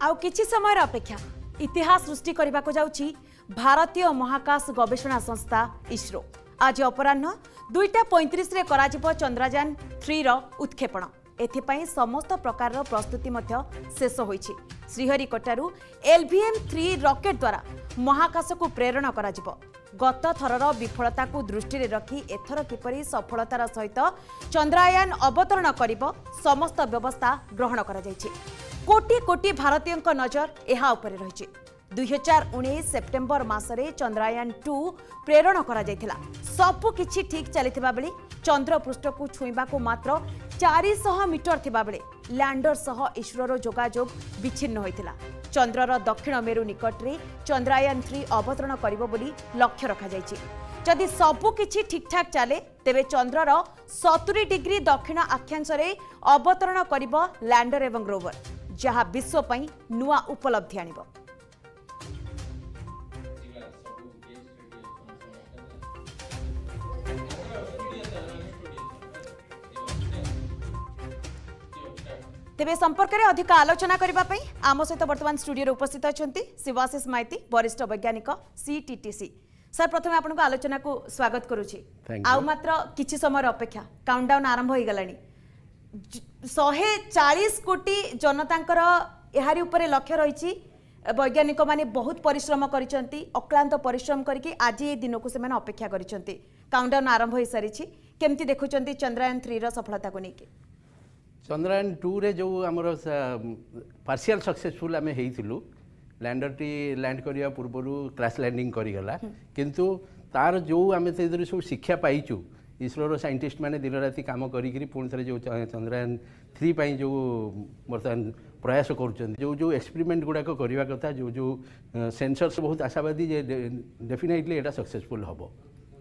आउ किछि समय अपेक्षा इतिहास सृष्टि करने को जाउछि भारतीय महाकाश गवेषणा संस्था इसरो। आज अपराह्न 2:35 रे कराजिबो चंद्रयान 3 रो उत्क्षेपण। एथिपाई समस्त प्रकार प्रस्तुति मध्य शेष होईछि। श्रीहरिकोटारू LVM-3 रॉकेट द्वारा महाकाश को प्रेरण कराजिबो। गत थरर विफलता को दृष्टि रखी एथर किपरि सफलतार सहित चंद्रयान अवतरण करिबो समस्त व्यवस्था ग्रहण करा जायछि। कोटी कोटी भारतीयों नजर एहा उपरे रहिछि। 2019 सेप्टेम्बर मासरे चंद्रयान 2 प्रेरण करा जायथिला। सबु किछि ठीक चलिथिबा बेली चंद्र पृष्ठ को छुईबा को मात्र 400 मीटर थिबा बेले लैंडर सह इसरोर जोगाजोग विच्छिन्न होइथिला। चंद्रर दक्षिण मेरु निकट रे चंद्रयान 3 अवतरण करिबो बोली लक्ष्य रखा जायछि। जदि सबु किछि ठीक ठाक चले तेबे चंद्रर 70 डिग्री दक्षिण अक्षांश रे अवतरण करिबो लैंडर एवं रोवर, जहा विश्व पई नुआ उपलब्धि आनिबो। तेबे संपर्क में अधिक आलोचना करने आम सहित वर्तमान स्टूडियो उपस्थित अच्छा शिवाशीष माइती वरिष्ठ वैज्ञानिक CTTC। सर प्रथम आपको आलोचना को स्वागत करुच्ची। आउ मात्र किछि समय अपेक्षा काउंटडाउन आरंभ हो गलानी। 140 कोटी जनतांकर एहारी उपरे लक्ष्य रही। वैज्ञानिक माने बहुत परिश्रम करिसेंती, अक्लांत परिश्रम करके आज ये दिन को से अपेक्षा करिसेंती। काउंटडाउन आरंभ हो सारी केमती देखुचंती चंद्रयान 3 रो सफलता को लेके? चंद्रयान 2 रे जो आमर पार्शियल सक्सेसफुल आम होइथिलु, लैंडर टी लैंड करिया पूर्वरु क्रैश लैंडिंग करिगला, किंतु तार जो आम से सब शिक्षा पाइचु इसरोर साइंटिस्ट माने दिन राति काम करी पुणी थे जो चंद्रयान 3 पाई जो बर्तमान प्रयास करुँच जो एक्सपेरिमेंट गुड़ाक करवा कथा जो सेंसर्स बहुत आशावादी जे डेफिनेटली एटा सक्सेसफुल हम।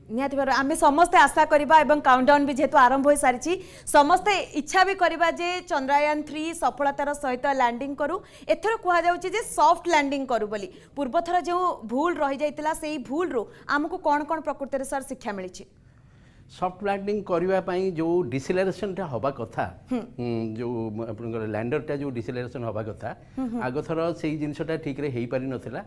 निहाती भाव आम समस्ते आशा करबा एवं काउंटडाउन भी जेहेतु आरंभ हो सारी समस्ते इच्छा भी करबा जे चंद्रयान 3 सफलतार सहित लैंडिंग करू। एथर कहा जाउछि जे सॉफ्ट लैंडिंग करू बोली। पूर्वथर जो भूल रही जाइतिला सेही भूल रो हमको कौन कौन प्रकृति रे सर शिक्षा मिली? सॉफ्ट लैंडिंग करने जो डिसेलरेशन टा हवा कथा, जो अपन लैंडर जो डिसेलरेशन हवा कथा आग थर से जिनसा ठीक रे हेई पारि नथिला।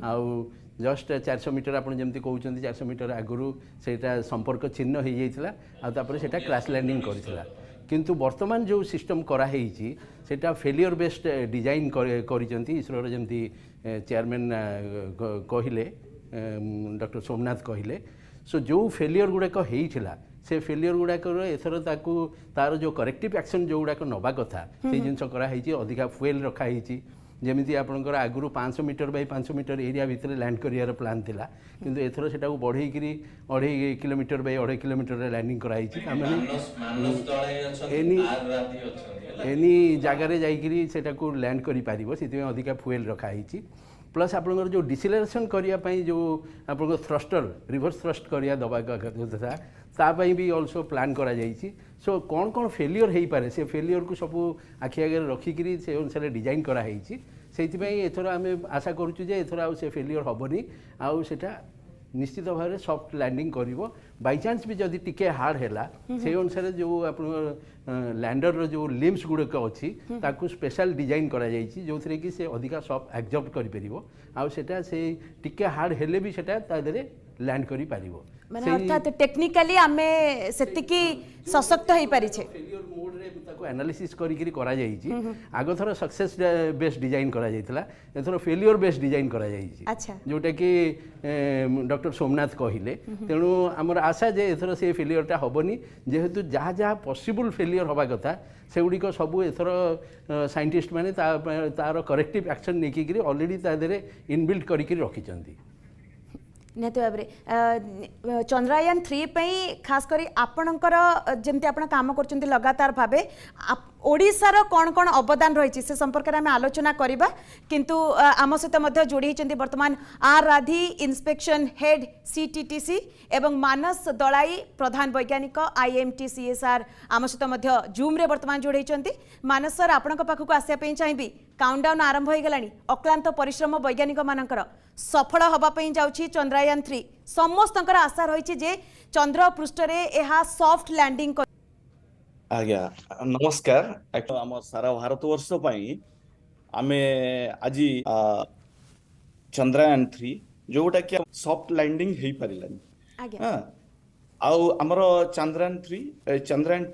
आउ जस्ट 400 मीटर आप जमी कहते 400 मीटर आगु से संपर्क छिन्न हो जाता आपर से क्रैश लैंडिंग करथिला। किंतु वर्तमान जो सिस्टम कराई सेटा फेलियर बेस्ड डिजाइन करिसेंती इसरोर जमती चेयरमैन कहले डॉक्टर सोमनाथ कहले। सो जो फेलियर गुड़ाक होता से फेलियर गुड़ाक एथर तार जो करेक्टिव एक्शन जो गुड़ाक नवा कथा से जिन कराई अधिका फुएल रखाई। जमीती आपंकर आगु 500 मीटर बाई 500 मीटर एरिया भितर लैंड करियार प्लान थिला, किंतु एथर सेटा बढ़ेकरी 2.5 किलोमीटर बाई 2.5 किलोमीटर लैंडिंग कराई। एनी जगार जाइकरी सेटा को लैंड करि पारिबो, सेति अधिका फुएल रखाई। प्लस आपंकर जो डिसेलरेशन करने जो आप थ्रस्टर रिवर्स थ्रस्ट करिया दबा कथा तापाई भी ऑल्सो प्लान करा जाइछि। सो कौन कौन फेलियर हो पारे से फेलियर को सब आखि आगे रखिकी से अनुसार डिजाइन कराई। से एथर आम आशा करुचु जे एथर आउ से फेलियर हेनी आउ सेटा निश्चित भाव में सॉफ्ट लैंडिंग करिवो। बाई चांस भी जदि टिके हार्ड हैला से अनुसार जो आप लैंडर जो लिम्स गुड़ाक अच्छी ताकू स्पेशल डिजाइन करा जाइछि जो थरे कि से अधिका सॉफ्ट एब्जॉर्ब करि परिबो आउ सेटा से टिके हार्ड हेले भी सेटा ता देरे लैंड करि पारिबो। माने अर्थात टेक्निकली आमे सेतिकी सशक्त होई पारि छे। फेलियर मोड रे ताको एनालिसिस करिकरी करा जाइछि। आगो थरो सक्सेस बेस्ड डिजाइन करा जाइतला, एथरो फेलियर बेस्ड डिजाइन करा जाइछि। अच्छा, जोटा कि डॉक्टर सोमनाथ कहिले। तेणु हमर आशा जे एथरो से फेलियरटा होबनी, जेहेतु जहाँ जहाँ पॉसिबल फेलियर हवा कथा सेगुड़ी सबू एथर साइंटिस्ट माने तार करेक्टिव एक्शन नेकी ऑलरेडी ता देरे इनबिल्ट करिकरी रखिचंती। निहत भाव चंद्रयान 3 खास करी आपणकर जमती आप काम कर लगातार भावे ओडिशार कौन कौन अवदान रही से संपर्क में आलोचना करवा, किंतु आम सहित जोड़ी वर्तमान आर राधी इंस्पेक्शन हेड CTTC एवं मानस दलाई प्रधान वैज्ञानिक IMT CSR आम सहित जूम रे वर्तमान जोड़ी। मानस सर आपण पाखक आसापी चाहिए काउंटडाउन आरंभ हो गलानी। अक्लांत परिश्रम वैज्ञानिक मानकर सफल हवापी जाउछि चंद्रयान 3। समस्त आशा रही जे चंद्र पृष्ठ रे एहा सॉफ्ट लैंडिंग आज्ञा नमस्कार। आम सारा भारत वर्ष आमे आज चंद्रयान 3 जोटा कि सॉफ्ट लैंडिंग हो पारानी आज्ञा हाँ आउ आमर चंद्रयान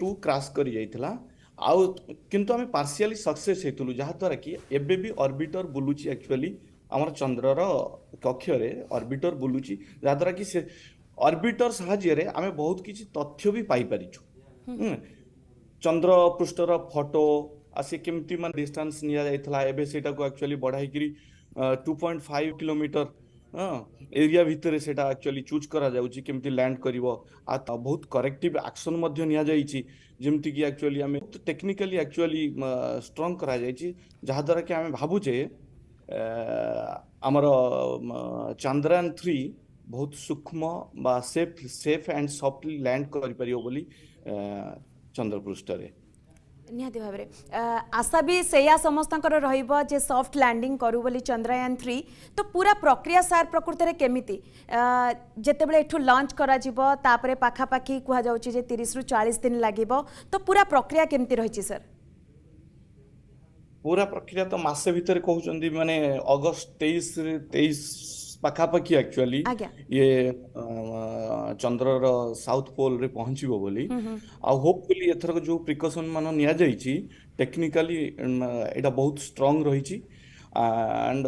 2 क्रैश कर जाइथिला आउ किंतु आमे पार्शियली सक्सेस हेतुलु जहा द्वारा कि एबे भी ऑर्बिटर बुलुची एक्चुअली आमर चंद्रर कक्षरे ऑर्बिटर बुलुची जहा द्वारा कि से ऑर्बिटर साहाय्य रे आमे बहुत किछि तथ्य भी पाई परिछु चंद्र पृष्ठर फोटो आसे केमती मान डिस्टेंस निया जाइथिला एबे सेटा को एक्चुअली बढ़ाई करी 2.5 किलोमीटर एरिया भितर सेटा एक्चुअली चूज करा जाउची केमती लैंड करिवो आ बहुत करेक्टिव एक्शन मध्य निया जाइची जेमती कि एक्चुअली आमे टेक्निकली एक्चुअली स्ट्रांग करा जाइची जहा द्वारा कि आमे भाबुचे हमर चंद्रयान 3 बहुत सूक्ष्म बा सेफ एंड सॉफ्टली लैंड करि परियो बोली चंद्र पृष्ठ रे निहाती भाव में आशा भी सेया समस्तंकर रहिबो जे सॉफ्ट लैंडिंग करू बोली चंद्रयान 3 तो पूरा प्रक्रिया सार प्रकृति रे केमिति जेते बेले एठू लॉन्च करा जिवो तापरे पाखा पाखी कुहा जाउची जे 30 रु 40 दिन लागिवो तो पूरा प्रक्रिया केमिति रहिची सर पूरा प्रक्रिया तो मासे भीतर कहउचंदी माने अगस्त 23 पाखापाखी एक्चुअली ये चंद्रर साउथ पोल रे पहुंचीबो बोली आ होपफुली एथर जो प्रिकॉशन मान निया जाइची टेक्निकली एटा बहुत स्ट्रांग रहिची एंड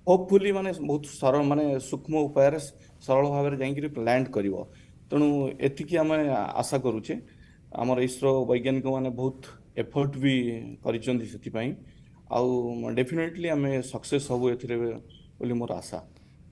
होपफुली माने बहुत सरल माने सूक्ष्म उपाय रे सरल भाव रे जाई कि लैंड करिवो तणु एतिकी हम आशा करूचे हमर इसरो वैज्ञानिक माने बहुत एफर्ट भी करिचंदी सेति पई आउ डेफिनेटली आमे सक्सेस हबो एथिरे बोली मोर आशा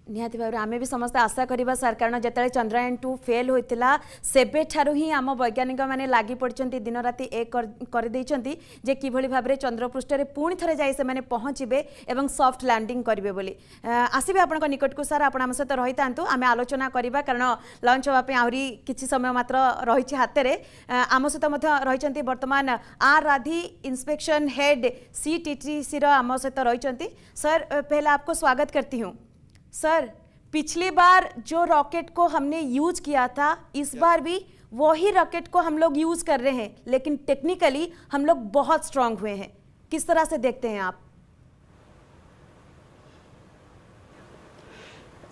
निहाती भाव आमे भी समस्त आशा करिबा सर कारण जेतले चंद्रयान 2 फेल होइतिला सेबे ठारू ही आम वैज्ञानिक माने लागि पड़चंती दिन राति एक कर दैचंती जे किभली भाबरे चंद्रपृष्ठ रे पूर्ण थरे जाई से माने पहुंचीबे एवं सॉफ्ट लैंडिंग करिवे बोली आसीबे आपनक निकट को सर आपण हम सहित रहितांतु आमे आलोचना करिबा कारण लॉन्च होवा पे आहुरी किछि समय मात्र रहिछि हाते रे आम सहित मध्य रहिचंती वर्तमान आर राधी इंस्पेक्शन हेड सीटीटीसी रो आम सहित रहिचंती सर पहले आपको स्वागत करती हूं सर पिछली बार जो रॉकेट को हमने यूज किया था इस बार भी वही रॉकेट को हम लोग यूज कर रहे हैं लेकिन टेक्निकली हम लोग बहुत स्ट्रांग हुए हैं किस तरह से देखते हैं आप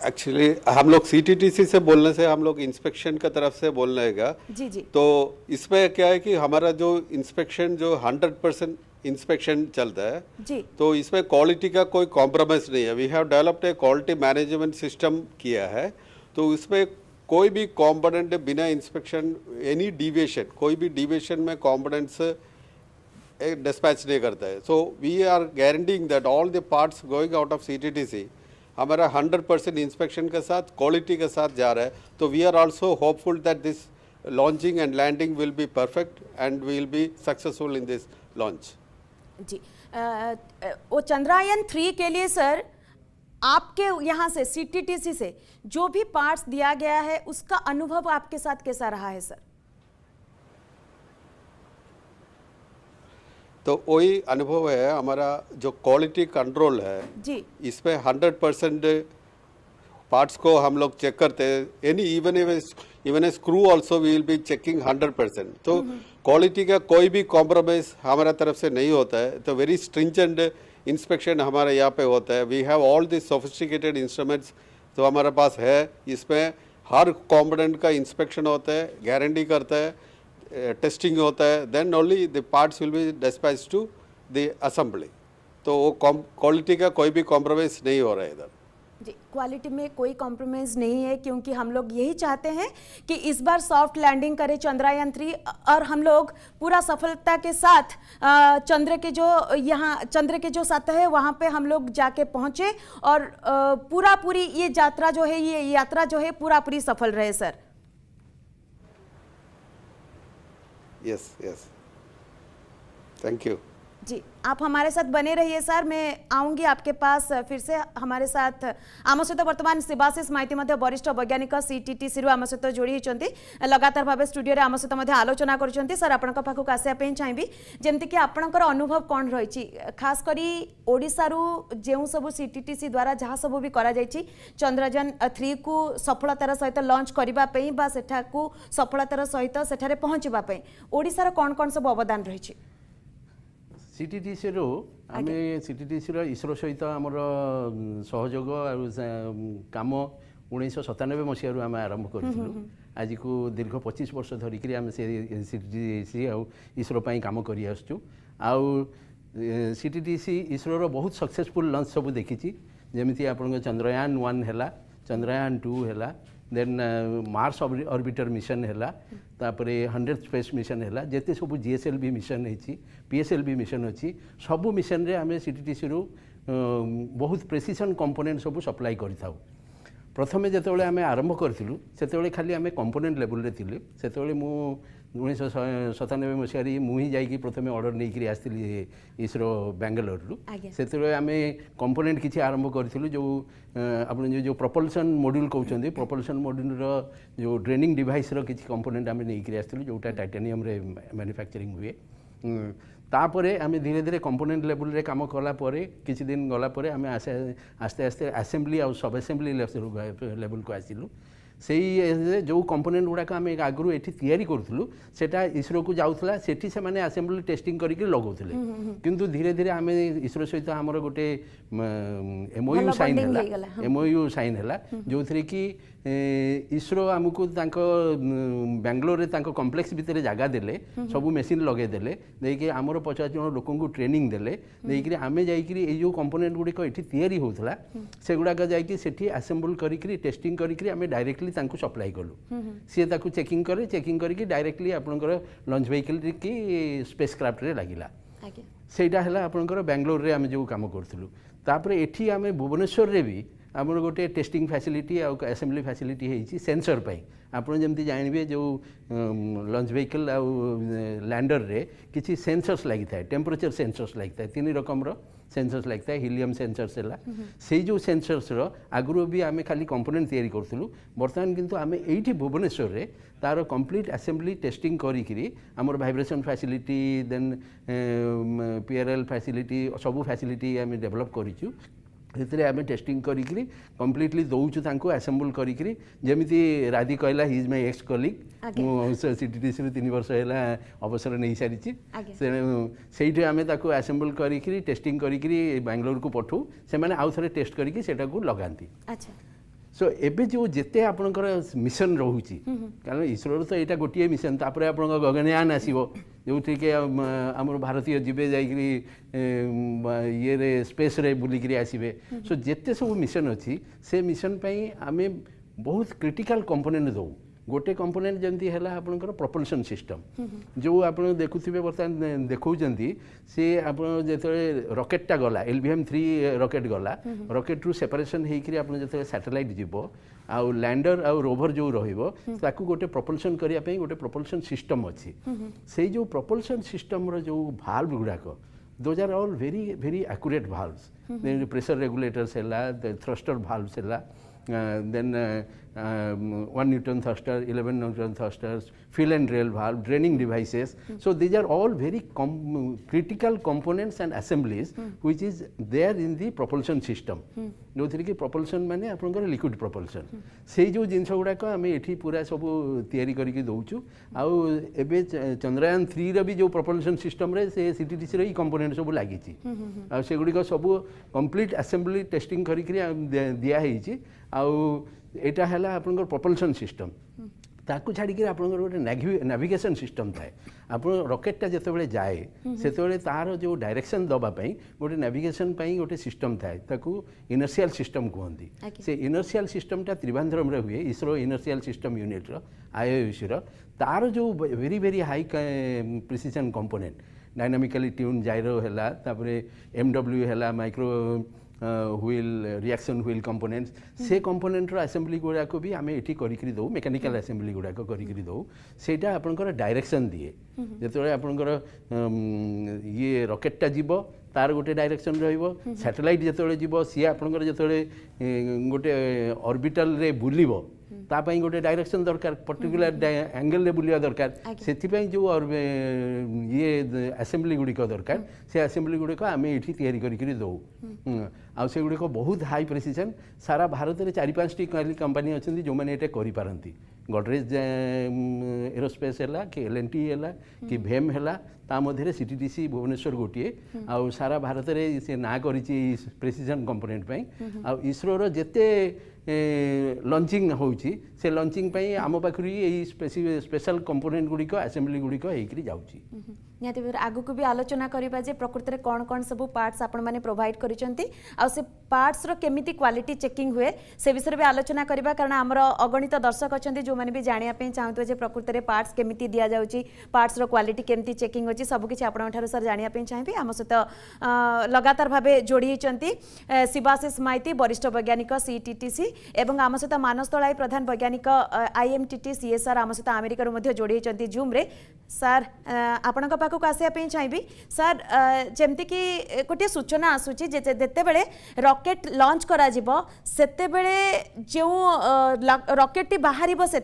एक्चुअली हम लोग सीटीटीसी से बोलने से हम लोग इंस्पेक्शन का तरफ से बोलने लगा जी तो इसमें क्या है कि हमारा जो इंस्पेक्शन जो 100% इंस्पेक्शन चलता है जी तो इसमें क्वालिटी का कोई कॉम्प्रोमाइज नहीं है we have developed a quality management system किया है तो इसमें कोई भी कंपोनेंट बिना इंस्पेक्शन एनी डिविएशन कोई भी डिविएशन में कंपोनेंट्स डिस्पैच नहीं करता है so we are guaranteeing that all the parts going out of CTTC हमारा 100% इंस्पेक्शन के साथ क्वालिटी के साथ जा रहा है तो we are also hopeful that this launching and landing will be perfect and will be successful in this launch जी वो चंद्रयान 3 के लिए सर आपके यहाँ से सीटीटीसी से जो भी पार्ट्स दिया गया है उसका अनुभव आपके साथ कैसा रहा है सर तो वही अनुभव है हमारा जो क्वालिटी कंट्रोल है जी इसमें 100% पार्ट्स को हम लोग चेक करते हैं any even a screw also we will be checking 100% तो क्वालिटी का कोई भी कॉम्प्रोमाइज हमारा तरफ से नहीं होता है तो वेरी स्ट्रिंजेंट इंस्पेक्शन हमारे यहाँ पे होता है we have all this sophisticated instruments तो हमारे पास है इसमें हर कॉम्पोनेंट का इंस्पेक्शन होता है गारंटी करता है टेस्टिंग होता है then only the parts will be dispatched to the assembly तो वो क्वालिटी का कोई भी कॉम्प्रोमाइज नहीं हो रहा है इधर जी क्वालिटी में कोई कॉम्प्रोमाइज़ नहीं है क्योंकि हम लोग यही चाहते हैं कि इस बार सॉफ्ट लैंडिंग करे चंद्रयान 3 और हम लोग पूरा सफलता के साथ चंद्र के जो सतह है वहाँ पे हम लोग जाके पहुँचे और पूरी ये यात्रा जो है पूरी सफल रहे सर यस थैंक यू जी आप हमारे साथ बने रहिए सर मैं आऊँगी आपके पास फिर से हमारे साथ आम सहित वर्तमान शिवाशीष माइती वरिष्ठ वैज्ञानिक सीटीटीसी आम सहित जोड़ी होती लगातार भाव स्टूडियो आम सहित आलोचना कर सर आपण पाखक आसवाई चाहिए जमती कि आपणकर अनुभव कौन रही खास करी ओडिशारू जो सब सीटीटीसी द्वारा जहाँ सब भी करा चंद्रयान 3 को सफलतार सहित लॉन्च करने सेठाकू सफलतार सहित सेठारे पहुँचापी ओडिशार कौन कौन सब अवदान रही सीटीटीसी रो आमे सीटीटीसी रो इसरो सहित हमर सहयोग आ काम 1997 मसीह आम आरंभ करूँ आज को दीर्घ 25 वर्ष धरिक आम से सीटीटीसी आ इसरो काम कर सीटीटीसी इसरो बहुत सक्सेसफुल लॉन्च सब देखी जमी आप चंद्रयान 1 है चंद्रयान 2 है देन मार्स ऑर्बिटर मिशन है तापरे 100 स्पेस मिशन है जिते सब जीएसएलवी मिशन है पीएसएलवी मिशन अच्छी सबू मिशन रे आम सीटीटीसी रू बहुत प्रेसिशन कंपोनेंट सब सप्लाई कर प्रथमे जिते आम आरंभ करूँ से खाली आम कंपोनेंट लेवल रे थिले से मु 1997 मसीह मुझे जाकि प्रथम ऑर्डर नहीं आसती इसरो बेंगलोर से आम कंपोनेंट किसी आरंभ करूँ जो आप जो प्रपल्सन मॉड्यूल कहते प्रपल्सन मॉड्यूल जो ड्रेनिंग डिवाइस किसी कंपोनेंट आम नहीं आसलु जोटा टाइटेनियम रे मैन्युफैक्चरिंग हुए तापरे आम धीरे धीरे कंपोनेंट लेवल रे काम कला परे किसी दिन गला परे आम आस्ते आस्ते असेंबली आ सब असेंबली लेवल को आसिलु से जो कंपोनेंट गुड़ाक आम आगु ये करूँ से इसरो को जाऊला सेठी से माने असेंबली टेस्टिंग करके लगाउले किंतु धीरे धीरे आम इसरो सहित आमर गोटे एमओयू साइन है एमओयू साइन है जो थी कि इसरो आमको बेंगलोर कम्प्लेक्स भितर जगह देले सब मेसीन लगेदेले देखिए आमर 50 जन लोक ट्रेनिंग देले देखिए आम जाकि जो कंपोनेंट गुड़िक ये होता से गुड़ाक जाकि असेंबल करी टेस्टिंग करी आम डायरेक्टली सप्लाई कलु सी चेकिंग करे चेकिंग करके डायरेक्टली आपंकर लॉन्च व्हीकल की स्पेस क्राफ्ट रे लगिला सेटा है आपंकर बेंगलोर रे आम जो काम करूँ तापर एठी आम भुवनेश्वर रे भी आमर गोटे टेस्टिंग फैसिलिटी आ असेंबली फैसिलिटी है सेंसर पाई आपड़ जमी जानवे जो लॉन्च व्हीकल आ लैंडर रे किसी सेंसर्स लगी था टेम्परेचर सेंसर्स लगी था 3 रकम सेंसर्स लगी था हीलियम सेंसर्स है से जो सेंसर्स आगु भी आम खाली कंपोनेंट तैयारी करूँ बर्तमान किंतु आम ये भुवनेश्वर रे तार कंप्लीट असेंबली टेस्टिंग करी आमर vibration facility then PRL facility सब फैसिलिटी आम डेवलप करूँ से आम टेस्टिंग करी कम्प्लीटली दौचु असेंबल करी जमी राधी कहला he is my ex colleague CTTC 3 वर्ष है अवसर नहीं सारी से आम असेंबल करी टेस्टिंग करी बेंगलोर को पठू से आउ थे टेस्ट करके लगाती सो एबे जो जिते आपणकर मिशन रोची कारण इसरो तो यहाँ गोटे मिशन तापर आप गगनयान आसो जो कि आम भारतीय जीवे जाकि ये स्पेस रे बुलिक आसबे सो जिते सब मिशन अच्छी से मिशन आम बहुत क्रिटिकल कंपोनेंट दो गोटे कंपोनेंट जमी है आपंकर प्रपल्सन सिस्टम जो आप देखुवे बर्तमान देखा सी आप जो रॉकेटा गला LVM-3 रॉकेट गला रॉकेट रू सेपरेशन होकर आप जो सैटेलाइट जीव आउ लैंडर आउ रोवर जो रही गोटे प्रपल्सन करने गोटे प्रपल्सन सिस्टम अच्छी से जो प्रपल्सन सिस्टम जो भाल्व गुड़ाक those are all very very accurate valves pressure regulators है थ्रस्टर भाल्व्स है then 1 Newton thruster, 11 Newton thrusters, fill and rail valve, draining devices. So these are all very critical components and assemblies which is there in the propulsion system. जो थी कि propulsion माने आपनकर liquid propulsion. से जो जिनस गुड़ाक आम ये पूरा सब तैयारी करके दौचु आउ एबे चंद्रयान 3 रे भी जो propulsion system रे से सीटीटीसी रे कंपोनेंट सब लागी आ से गुड़िक सब कंप्लीट असेंबली टेस्टिंग करके दिया है आउ एटा है आपनकर propulsion system ताकू छाड़ी आप गोटे नेविगेशन सिस्टम थाए आप रॉकेटा जिते जाए से तार जो डायरेक्शन दवापाई गोटे नेविगेशन गोटे सिस्टम थाए ताकू इनर्शियल सिस्टम कहती से इनर्शियल सिस्टमटा त्रिभांद्रम हुए ISRO inertial system unit IIUC तार जो very very high precision component dynamically tune जाइरो है MW है micro wheel reaction wheel components से कंपोनेंट असेंबली गुड़ाक भी आम ये करी दो मेकानिकल असेंबली गुड़ाक करी दो सेटा आपनकर डायरेक्शन दिए जिते आपनकर ये रॉकेटा जीव तार गोटे डायरेक्शन रहिबो सैटेलाइट जिते जीव सी आपनकर जिते गोटे ऑर्बिटल रे बुलिबो तापाई गोटे डायरेक्शन दरकार पर्टिकुलर एंगल रे बुलिया दरकार सेथिपाई जो ये असेंबली गुड़िक दरकार से असेंबली गुड़िक आम ये तैयारी करी दो आ से गुड़िक बहुत हाई प्रेसिजन सारा भारत में 4-5 कंपनी अच्छा जो मैंने ये करिपारती गडरेज एरोस्पेस है कि LNT है कि भेम है ता मध्य CTDC भुवनेश्वर गोटे आउ सारा भारत में से ना करी प्रेसिजन कंपोनेंट आ इसरोर जेते लॉन्चिंग होउची से लॉन्चिंग आम पाखु स्पेशल कंपोनेंट गुड़िक असेंबली गुड़िक होकर जाऊँगी निहाती भाव आगु को भी आलोचना करबा जे प्रकृति में कौन कौन सब पार्ट्स आपण माने प्रोवाइड करिसेंती आ से पार्ट्स रो केमिति क्वालिटी चेकिंग हुए से विषय भी आलोचना करबा कारण हमर अगणित दर्शक अछंती जो माने भी जानिया पे चाहतो जे प्रकृति में पार्ट्स केमिति दिया जाउची पार्ट्स रो क्वालिटी केमिति चेकिंग होची सब किछि आपण ठारो सर जानिया पे चाहेबी हम सहित लगातार भाबे जोड़ी चंती शिवाशिष माइती वरिष्ठ वैज्ञानिक CTTC एवं आम सहित मानस तलाई प्रधान वैज्ञानिक IMTT CSR आम सहित अमेरिका रो मध्ये जोड़ी चंती जूम रे सर आपण पाखु आसवाई चाहिए सर जमती कि गोटे सूचना आसूची जिते बड़े रॉकेट लॉन्च करा सेते बड़े जो रॉकेट बाहर से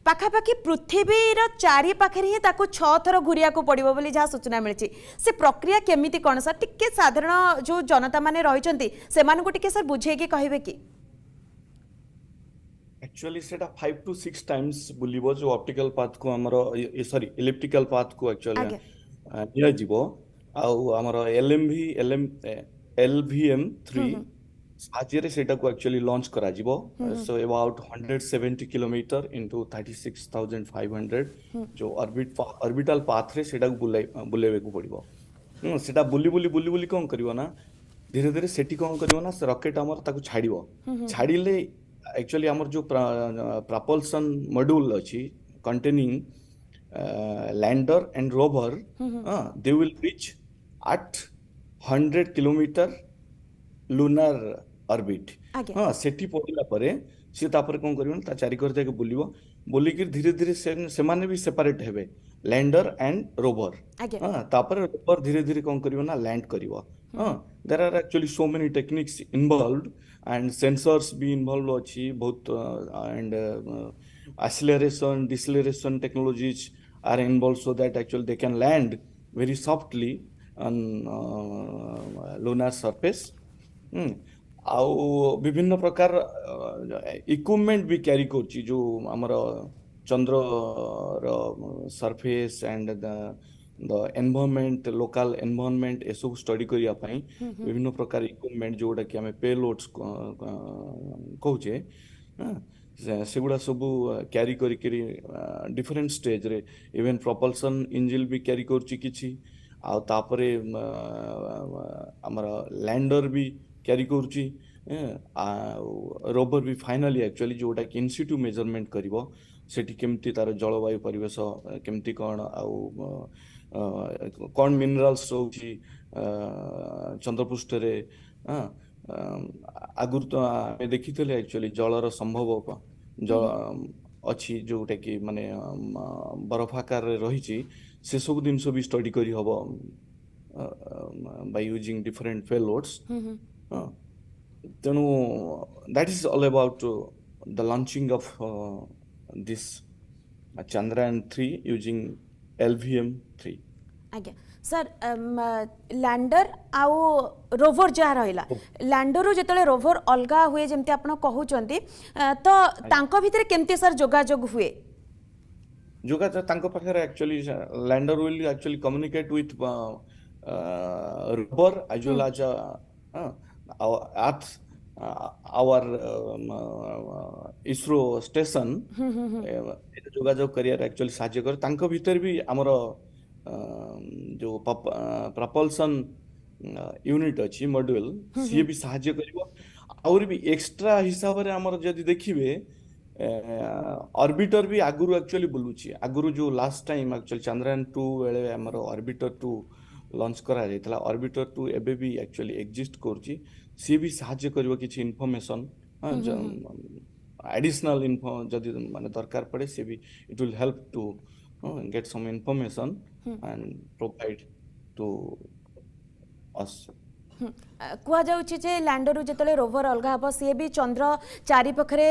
पाखापाखि पृथ्वीर चारि पाखे ही 6 थर घूरिया को पड़ो बोली जहाँ सूचना मिली से प्रक्रिया केमिति कौन सर टिके साधारण जो जनता माने रही से टिके सर बुझे कहे कि एक्चुअली सेटा 5 to 6 टाइम्स बुलिबो जो ऑप्टिकल पाथ को हमरो सॉरी इलेक्ट्रिकल पाथ को एक्चुअली निया जीवो आउ हमरो LVM3 साजेरे सेटा को एक्चुअली लॉन्च करा जीवो सो अबाउट 170 किलोमीटर इनटू 36500 जो ऑर्बिटल पाथ रे सेटा को बुलेबे को पड़िबो सेटा बुली कोन करिवो ना धीरे धीरे सेटी कोन करिवो ना रॉकेट हमर ताको छाड़िबो छाड़िले एक्चुअली आमर जो प्रपल्सन मॉड्यूल अच्छी containing lander and rover they will reach at 100 kilometre lunar orbit हाँ सेठी पड़ला परे सी तापर कोन करिवो ता चारि कर जाके बुलिबो बोलिक धीरे धीरे से माने भी सेपरेट हेबे लैंडर एंड रोवर हाँ तापर रोवर धीरे धीरे कोन करिवो ना लैंड करिवो हाँ there are actually so many techniques involved and sensors be involved achi both and acceleration deceleration technologies are involved so that actually they can land very softly on lunar surface आउ विभिन्न प्रकार equipment भी carry करछि जो हमर चंद्र surface and the environment local environment ए सब स्टडी करिया पई विभिन्न प्रकार इक्विपमेंट जोडा कि हमें पेलोड्स कहूचे सेगुड़ा सब कैरी करी डिफरेंट स्टेज रे इवन प्रोपल्सन इंजिन भी कैरी करछि किछि आ तापरे हमर लैंडर भी कैरी करछि रोवर भी फाइनली एक्चुअली जोडा कि इन सिटू मेजरमेंट करिवो सेठी केमती तार जलवायु परिवेश केमती कोन आउ कौन मिनरल्स होची चंद्रपृष्ठ रे आगुर तो आमे देखितले एक्चुअली जलर संभव अच्छी जोटा कि माने बरफ आकार रही से सब दिन भी स्टडी करी हबो बाय यूजिंग डिफरेंट पेलोड्स तेणु that is all about the launching of this Chandrayaan 3 using LVM3 आज्ञा सर लैंडर आउ रोवर जहाँ रहा लैंडर जिते रोवर अलग हुए जमती आप कहते तो तांको भितर केमती सर जोगाजोग हुए पाखे actually lander will actually communicate with rover as well as earth our ISRO station जोगाजोग करियर एक्चुअली साहाय्य करे तांको भीतर भी हमर जो प्रपल्सन यूनिट अच्छी मॉड्यूल सी भी साहाय्य करिवो और भी एक्स्ट्रा हिसाब रे हमर जदी देखिबे ऑर्बिटर भी आगुरु एक्चुअली बुलुची आगुरु जो लास्ट टाइम एक्चुअली चंद्रयान 2 बेले हमर ऑर्बिटर 2 लॉन्च करा जायतला ऑर्बिटर 2 एबे भी एक्चुअली एग्जिस्ट करची सी भी साहाय्य करिवो किछि इन्फॉर्मेशन एडिशनल इन्फो जदी माने दरकार पड़े से भी it will help to get some information and provide to us कुआ जाउछि जे लैंडर जेतले रोवर अलगा हबो से भी चंद्र चारि पखरे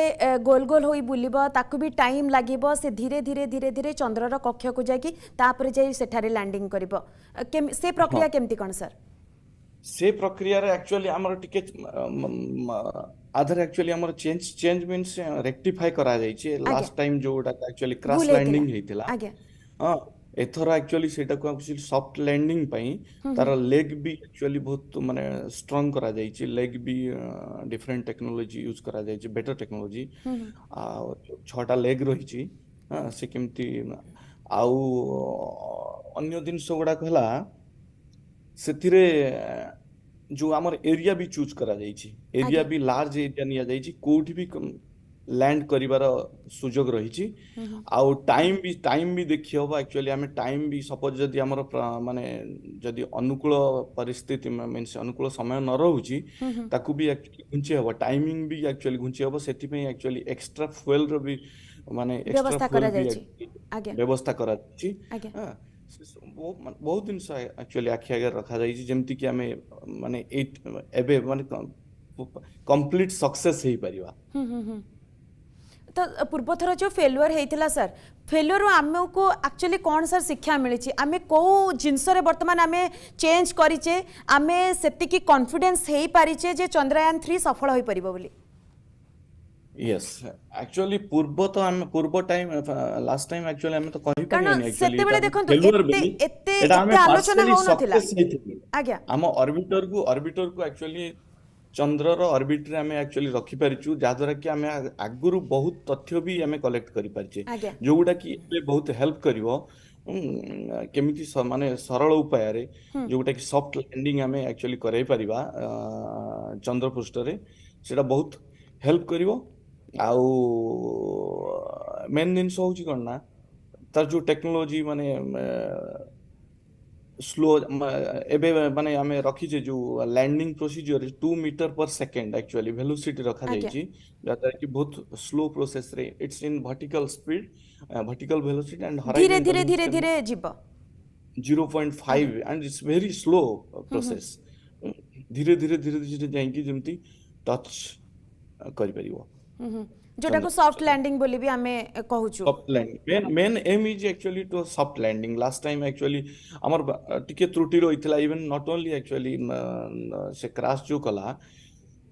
गोल गोल होई बुलिबो ताकू भी टाइम लागिबो से धीरे धीरे धीरे धीरे चंद्र रो कक्ष को जाकी तापर जे सेठारे लैंडिंग करबो से प्रक्रिया केमती कोन सर से प्रक्रिया रे एक्चुअली हमर टिके आधार एक्चुअली हमर चेंज मींस रेक्टिफाई करा जाई छै लास्ट टाइम जोटा एक्चुअली क्रैश भूल ହେଇଥିଲା। लैंडिंग हेतिला आज्ञा हां एथर एक्चुअली सेटा को एक्चुअली सॉफ्ट लैंडिंग पई तार लेग भी एक्चुअली बहुत माने स्ट्रांग करा जाई छै लेग भी डिफरेंट टेक्नोलॉजी यूज करा जाई छै बेटर टेक्नोलॉजी आ छटा लेग रही छी हां से केमती आउ अन्य दिन गुड़ा कहला सेतिरे जो आमर एरिया भी चूज करा जाई छी एरिया भी लार्ज एरिया निया जाई छी कोठी भी लैंड करिवार सुजोग रही छी आउ टाइम भी देखि होबा एक्चुअली हमें टाइम भी सपोज जदि हमर माने जदि अनुकूल परिस्थिति मीन्स अनुकूल समय न रहउची ताकू भी एक्चुअली घुंचे होबा टाइमिंग भी एक्चुअली घुंचे होबा सेति पे एक्चुअली एक्स्ट्रा फ्यूल रो भी माने एक्स्ट्रा फ्यूल भी व्यवस्था करा छी हां बहुत दिन से एक्चुअली आखि आगे रखा जाई छी जेमति कि हमें माने एबे माने कंप्लीट सक्सेस हे परिबा तो पूर्व थर जो फेलुअर होता सर फेलुअर आमको एक्चुअली कौन सर शिक्षा मिली आम कौ जिनस बर्तमान आम चेंज करें आम से कॉन्फिडेंस हो पारिचे जे चंद्रयान 3 सफल हो पारिबो बोली यस एक्चुअली पूर्व टाइम लास्ट टाइम एक्चुअली हम तो कहि परियनी एक्चुअली सेते बेले देखंतु एते आलोचना हो नथिला आज्ञा हम ऑर्बिटर को एक्चुअली चंद्र रो ऑर्बिट रे हमें एक्चुअली रखि परिचु जा द्वारा कि हमें आगुरु बहुत तथ्य भी हमें कलेक्ट करि परिचे जोगुडा कि ए बहुत हेल्प करिवो केमिति माने सरल उपाय रे जोगुडा कि सॉफ्ट लैंडिंग हमें एक्चुअली कराई परिबा चंद्र पृष्ठ रे सेटा बहुत हेल्प करिवो आउ मेन दिन होची कोन ना तार जो टेक्नोलॉजी माने स्लो एबे माने हमें रखी जे जो लैंडिंग प्रोसीजर 2 मीटर पर सेकंड एक्चुअली वेलोसिटी रखा जाई छी जाता कि बहुत स्लो प्रोसेस रे it's in vertical speed vertical velocity and धीरे धीरे जीव 0.5 and it's very slow process धीरे धीरे जाई कि जेमती टच करि परिबो जोटा को सॉफ्ट लैंडिंग बोली भी हमें कहूछु soft landing main aim is actually to soft landing last time actually हमर टिके त्रुटि रहितला इवन नॉट ओनली एक्चुअली से क्रैश जो कला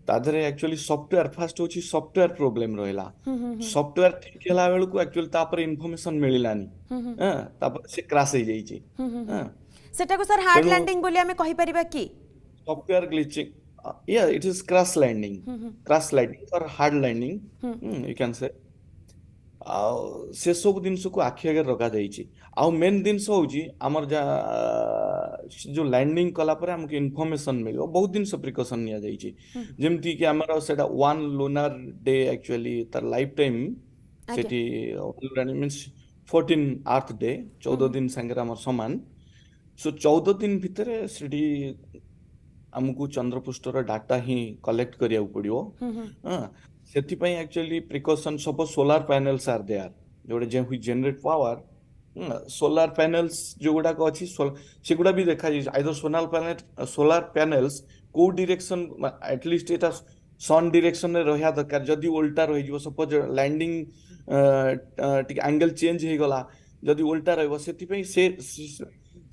तादरे एक्चुअली सॉफ्टवेयर फर्स्ट होची सॉफ्टवेयर प्रॉब्लम रहला सॉफ्टवेयर ठीक होला बेल को एक्चुअली तापर इन्फॉर्मेशन मिलिलानी हां तापर से क्रैश हो जाई छी हां सेटा को सर हार्ड लैंडिंग बोली हमें कहि परिबा की software glitching yeah it is crash landing or hard landing you can say से सब दिन को आखि आगे रखा जाइए आउ मेन दिन होची हमर जा जो लैंडिंग कला पर हमके इन्फॉर्मेशन मिलो बहुत दिन से प्रिकॉशन निया जाइए जेमती कि हमर सेटा 1 लूनर डे एक्चुअली तर लाइफ टाइम सेटी मींस 14 अर्थ डे 14 दिन संगे हमर समान सो 14 दिन भितर सेटी हमको चंद्रपृष्ठर डाटा ही कलेक्ट करिया पड़ियो हां सेति पई actually precaution suppose solar panels are there जोडे जे हुई जनरेट पावर सोलर पैनल्स जोगुडा को अछि सेगुडा भी देखा जाय आइदर सोलर पैनल्स को डायरेक्शन एटलीस्ट एटा सन डायरेक्शन रे रहया दरकार जदी उल्टा रहि जो सपोज लैंडिंग टिक एंगल चेंज हे गला जदी उल्टा रहबो सेति पई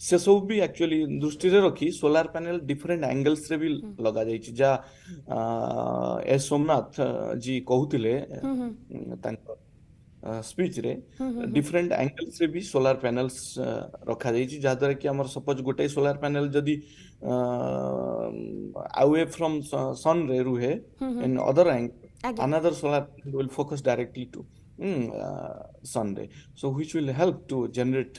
से सब भी एक्चुअली दृष्टि रे रखी सोलर पैनल डिफरेंट एंगल्स रे भी लगा जाई छी जा एस सोमनाथ जी कहउतिले तांको स्पीच रे डिफरेंट एंगल्स रे भी सोलर पैनल्स रखा जाई छी जा द्वारा कि हमर सपोज गोटे सोलर पैनल जदी अवे फ्रॉम सन रे रुहे in other angle another solar panel will focus directly to sun ray so which will help to generate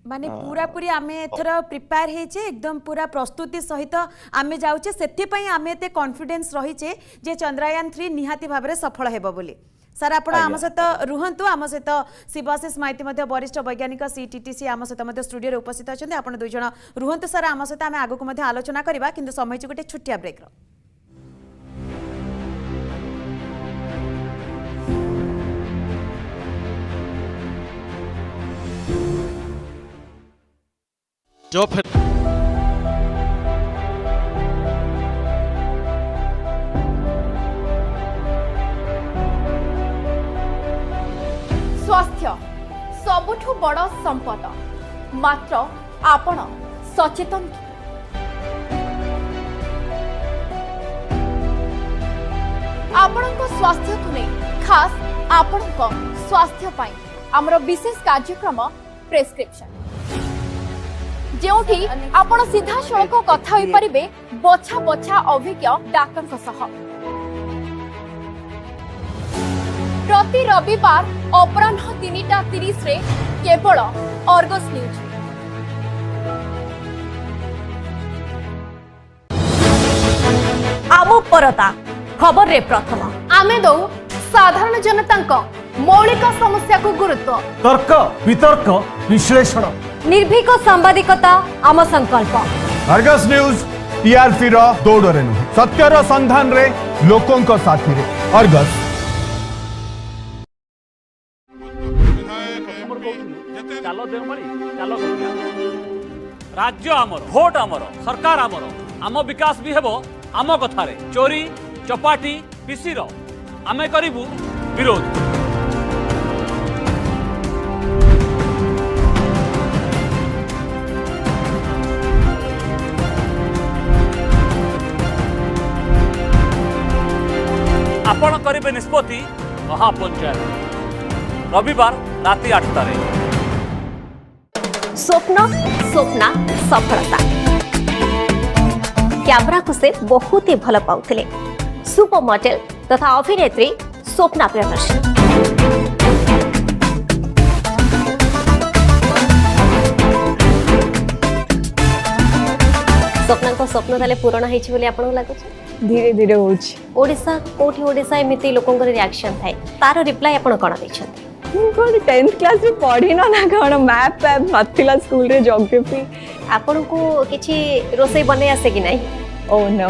माने पूरा पूरी आमे एथर प्रिपेयर हेचे एकदम पूरा प्रस्तुति सहित आमे जाउचे सेति पई आमे ते कॉन्फिडेंस रहिचे जे चंद्रयान 3 निहाती भाबरे सफल हेबो बोली सर आपण आम सहित रुहंतु आम सहित शिवाशीष माइती मध्य वरिष्ठ वैज्ञानिक सीटीटीसी आम सहित मध्य स्टूडियो रे उपस्थित अछन्ते आपण दुई जण रुहंतु सर आम सहित आमे आगु को मध्य आलोचना करबा किंतु समय छु गोटे छुटिया ब्रेक रो जो फिर स्वास्थ्य सबुठु बड़ संपद मात्र आपण सचेतन कि? आपणक स्वास्थ्य को नहीं खास आपणक स्वास्थ्य पाई आमर विशेष कार्यक्रम प्रेस्क्रिप्शन जेउठी आपण सीधा सड़क कथा होई परिबे बछा बछा अभिज्ञ डाक्टर सह प्रति रविवार अपराह्न 3:30 रे केवल अर्गस न्यूज आमो परता खबर रे प्रथम आमे दो साधारण जनता मौलिक समस्या को गुरुत्व तर्क वितर्क विश्लेषण निर्भीक सांबादिकता आम संकल्प अर्गस न्यूज टीआरपी रो दौड़े नुहे सत्यर संधान रे लोकों साथी रे अर्गस राज्य आमर भोट आमर सरकार आमर आम विकास भी हेबो आम कथारे चोरी चपाटी पिसीर आमे करिबु विरोध आपण करिबे निष्पत्ति महापंचायत रविवार राति 8टारे स्वप्न स्वप्ना सफलता कैमरा को से बहुत ही भल पाउथिले सुपर मॉडल तथा अभिनेत्री स्वप्ना प्रियदर्शनी स्वप्ना को स्वप्न ताले पूर्ण हेछि बोली आपन लागु धीरे धीरे होछि ओडिसा कोठी ओडिसा एमिति लोकन को रिएक्शन थाए तार रिप्लाई आपन कोन दैछथि कौन 10th क्लास रे पढ़ी ना कौन मैथ नथिला स्कूल रे ज्योग्राफी आपन को किछि रोसई बने आसे कि नहीं ओह नो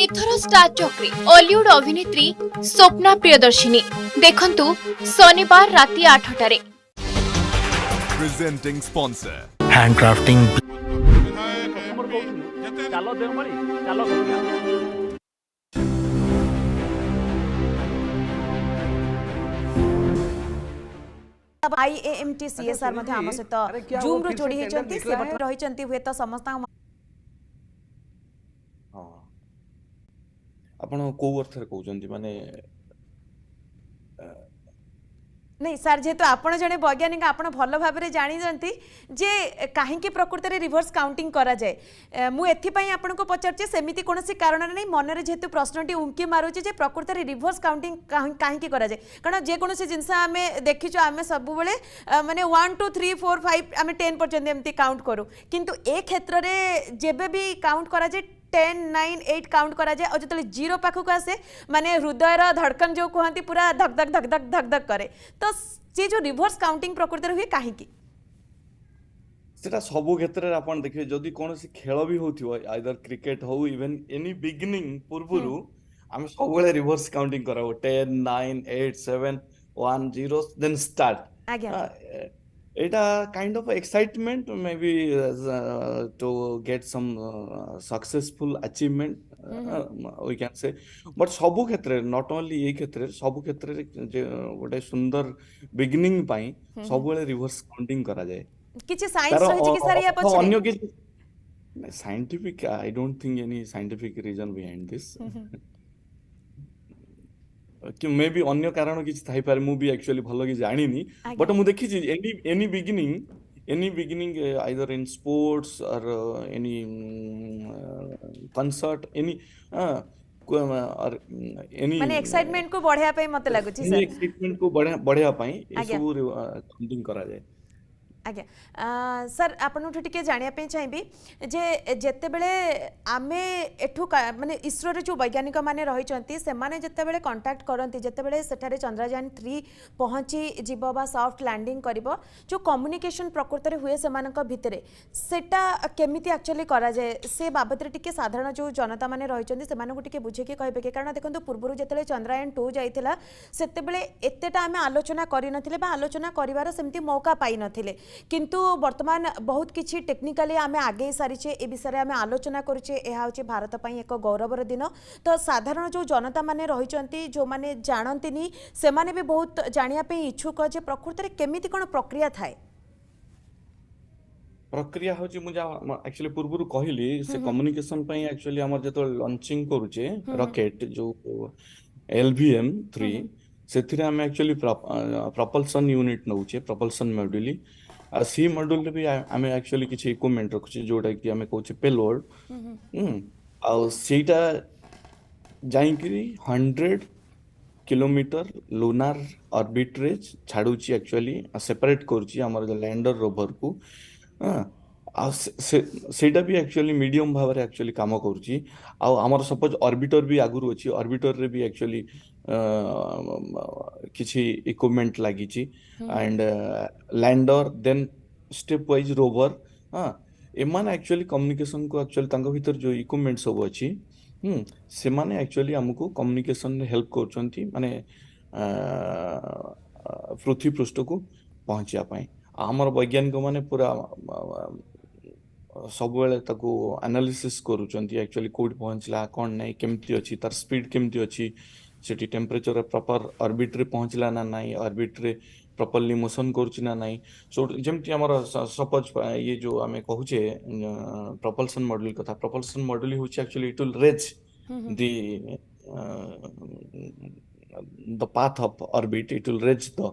इथर स्टार चक्री हॉलीवुड अभिनेत्री स्वप्ना प्रियदर्शिनी देखंतु शनिवार राति 8टारे presenting sponsor हैंडक्राफ्टिंग चलो देवमणि चलो आईएएमटी सीएसआर मध्ये आम सहित जूम रो जोड़ी हेचंती से बट रहिचंती हुए तो समस्त आपण को अर्थ रे कहउचंती माने नहीं सर जेहेतु आपण जने वैज्ञानिक आपण भल भाव में जानी जानती जे कहीं प्रकृति में रिवर्स काउंटिंग करा जाए मु एथिपाई आपण को पचारचे सेमिति कोनोसी कारण नहीं मनरे जेहेतु प्रश्नटी उंकी मारुचे जे प्रकृति में रिवर्स काउंटिंग कहीं करा जाए कारण जे कोनोसी जिंस आमे देखिचो आमे सब बेले माने 1 2 3 4 5 आमे 10 पर्यंत एमती काउंट करू किंतु ए क्षेत्र रे जेबे भी काउंट करा जाए 10 9 8 काउंट करा जाए और जो जीरो पाखक आसे माने हृदयर धड़कन जो कहती पूरा धक धक धक धक धक धक करे तो ये जो रिवर्स काउंटिंग प्रकृति हुए कहीं सेटा सब क्षेत्र में आपण देखिए जदि कौन सी खेल भी होथिबो आइदर क्रिकेट हो इवन एनी बिगिनिंग पूर्वरु हम सब बेले रिवर्स काउंटिंग कराओ 10 9 8 7 1 0 देन स्टार्ट आज्ञा It's a kind of excitement, maybe to get some successful achievement, we can say. But सबु क्षेत्र not only ये क्षेत्र सबु क्षेत्र गोटे सुंदर beginning पाई सब बेले reverse counting करा जाए. किछि साइंस रही कि सर या पछरे अन्य कि scientific I don't think any scientific reason behind this. कि मे भी अन्य कारण किछि थाई पारे मु भी एक्चुअली भलो कि जानि नी बट मु देखि छी any beginning either in sports और एनी कंसर्ट एनी और एनी माने एक्साइटमेंट को बढ़िया पई मते लागु छी सर एक्साइटमेंट को बढ़िया पई ए सब काउंटिंग करा जाए आज्ञा सर आपनठु टिके जानिया पे चाहिबी जे जेते बेले आमे एठु माने इसरो रे जो वैज्ञानिक माने रहिचंती से माने जेते बेले कांटेक्ट करंती जेते बेले सेठारे चंद्रयान 3 पहुंची जीव बा सॉफ्ट लैंडिंग करिवो जो कम्युनिकेशन प्रकृति रे हुए सेमानक भितरे सेटा केमिति एक्चुअली करा जाय से बाबत रे टिके साधारण जो जनता माने रहिचंती सेमानकु टिके बुझे के कहबे के कारण देखंतु पूर्वरु जेते चंद्रयान 2 जाइथिला सेते बेले एतेटा आमे आलोचना करि नथिले बा आलोचना करिवार सेमति मौका पाई नथिले किंतु वर्तमान बहुत किछि टेक्निकली आमे आगे सारिछे ए विषय आमे आलोचना करूछे एहा होछि भारत पई एक गौरवर दिन तो साधारण जो जनता माने रहिचंती जो माने जानंतिनी से माने भी बहुत जानिया पे इच्छुक जे प्रकृति रे केमिति कोन प्रक्रिया थाए प्रक्रिया होची मुझे एक्चुअली पूर्व कहली से कम्युनिकेशन पई एक्चुअली हमर जतो लॉन्चिंग करूचे रॉकेट जो LVM-3 ସେଥିରେ ଆମେ ଆକ୍ଚୁଆଲି ପ୍ରପଲସନ୍ ୟୁନିଟ୍ ନେଉଛେ ପ୍ରପଲସନ୍ ମଡ୍ୟୁଲ ଆଉ ସେଇ ମଡ୍ୟୁଲରେ ବି ଆମେ ଆକ୍ଚୁଆଲି କିଛି ଇକ୍ୱିପମେଣ୍ଟ ରଖୁଛେ ଯୋଉଟା କି ଆମେ କହୁଛେ ପେଲୋଡ ଆଉ ସେଇଟା ଯାଇକିରି 100 किलोमीटर लुनार ऑर्बिट रे छाड़ुची एक्चुअली सेपरेट करूची हमर लैंडर रोवर को आ सेटा भी एक्चुअली मीडियम भाव रे एक्चुअली काम करूची आ हमर सपोज ऑर्बिटर भी आगुरु अछि ऑर्बिटर रे भी एक्चुअली किछि इक्विपमेंट लागिची and lander then step wise rover एमान एक्चुअली कम्युनिकेशन को एक्चुअली तांको भीतर जो इक्विपमेंट सब अछि से माने एक्चुअली हमको कम्युनिकेशन हेल्प करछंती माने पृथ्वी पृष्ठ को पहुंचिया पाए हमर वैज्ञानिक माने पूरा सब बेले ताको एनालिसिस करूछंती एक्चुअली कोड पहुंचला कोन नै केमती अछि तार स्पीड केमती अछि सेटी टेम्परेचर प्रॉपर ऑर्बिट रे पहुंचला ना नाही ऑर्बिट रे प्रॉपर्ली मोशन करूछि ना नाही सो जेमती हमर सपोज ये जो हमें कहूचे प्रोपल्सन मॉड्यूल कथा प्रोपल्सन मॉड्यूल होछि actually it will raise the path of orbit it will reach the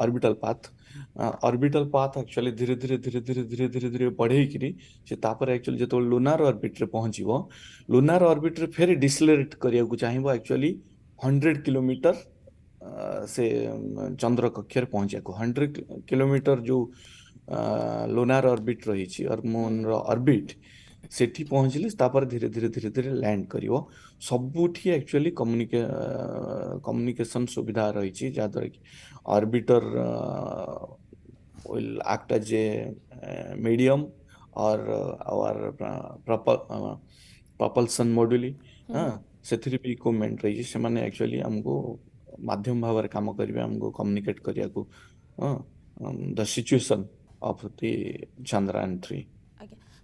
orbital path actually धीरे धीरे बढ़े किरी से तापर एक्चुअली जेतो लुनार ऑर्बिट रे पहुंचीबो लुनार ऑर्बिट रे फेर डिसलेरेट करिया को चाहिबो एक्चुअली 100 किलोमीटर से चंद्र कक्षर पहुंचा को 100 किलोमीटर जो लुनार ऑर्बिट रही छी और मून रो ऑर्बिट सेठी पहुंचली तापर धीरे धीरे लैंड करिवो सबुठी एक्चुअली कम्युनिकेशन सुविधा रही छी जादर कि orbiter will act as a medium और आवर propulsion मॉड्यूल सेथि भी इक्विपमेंट रही से माने एक्चुअली हमको माध्यम भाव काम करिवे हमको कम्युनिकेट करिया को the situation of the Chandrayaan-3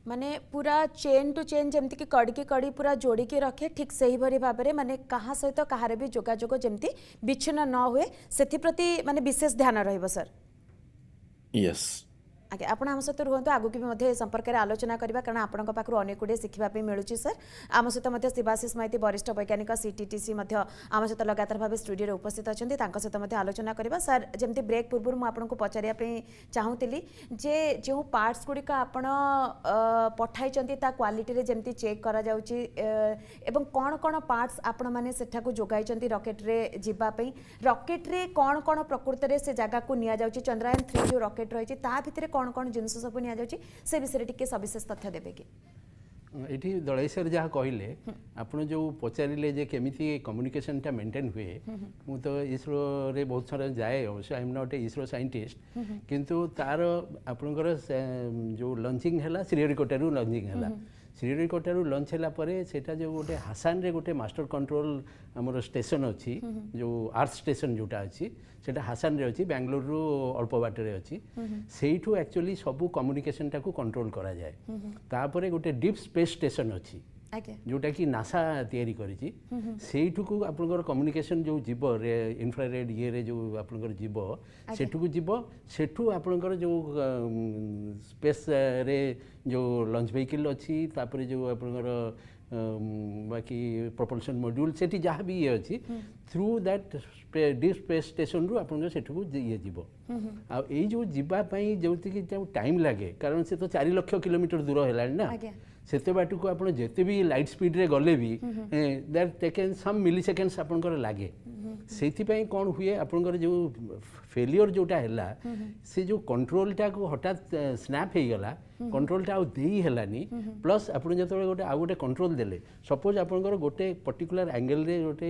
माने पूरा चेन टू चेन जमती कि कड़ी पूरा जोड़ी के रखे ठीक सही भरी भाव में माने कहा सहित कहार भी जोगाजोग जमती विच्छिन्न न हुए सेथि प्रति माने विशेष ध्यान रहइबो सर यस आगे आपण आम सहित रुहतु आगु भी मध्य संपर्क में आलोचना करबा कारण आपण पाखु अनेक गुड़े शिखा मिलूँ सर आम सहित मध्य शिवाशीष माइती वरिष्ठ वैज्ञानिक सीटीटीसी आम सहित लगातार भाव स्टूडियो उपस्थित अच्छा सहित आलोचना करबा सर जमती ब्रेक पूर्व मुझे पचारिया चाहूली जे जो पार्ट्स गुड़िक आपण पठाई क्वालिटी जमती चेक करा जाउची एवं कौन कौन पार्ट्स आपण माने सेठाकु जोगाई रॉकेट रे जीवाई रॉकेट रे कौन कौन प्रकृत में से जगह को निया जाउची चंद्रयान-3 जो रॉकेट रही ता भितर कौन कौन जिनस सब निया जाउची से विषय टिके सविशेष तथ्य देबे कि एठी दळेश्वर जहाँ कहले आपण जो पचारे जे केमिति कम्युनिकेशनटा मेंटेन हुए मु तो इसरो रे बहुत सारा जाए अवश्य I am not a ISRO scientist किंतु तार आपनकर जो लॉन्चिंग हैला श्रीहरिकोटारू लॉन्चिंग हैला श्रीहरिकोटारू लॉन्च हैला परे सेटा जो गोटे हासान रे गोटे मास्टर कंट्रोल हमर स्टेशन अछि जो अर्थ स्टेशन जोटा अछि सेटा हासान रे अछि बेंगलोर रो अल्प बाटे अछि सेइठू एक्चुअली सब कम्युनिकेशन टाकू कंट्रोल करा जाए तापरे गोटे डीप स्पेस स्टेशन अछि जोटा कि नासा तैयारी करिछि सेइठू को आपनकर कम्युनिकेशन जो जीव रे इंफ्रारेड ये रे जो आपनकर जीव सेठू को जीव सेठू आपनकर जो स्पेस रे जो लॉन्च व्हीकल अछि तापरे जो आपनकर बाकी प्रोपल्शन मॉड्यूल सेठी जहाँ भी ये अच्छी through that deep space station रु आपन सेठू ये जीव आ जो जीवाई जो टाइम लगे कारण से तो 4 लाख किलोमीटर दूर है ना सेते बाट को आप जिते भी लाइट स्पीड रे गले भी that taken some milliseconds आपनकर लागे से कौन हुए आपनकर जो फेलियर जोटा है से जो कंट्रोलटा को हठात स्नैप हो गला कंट्रोलटा आउ देई हेलानी प्लस आप जो गोटे आउ गोटे कंट्रोल देले सपोज आपनकर गोटे पर्टिकुलर एंगल रे गोटे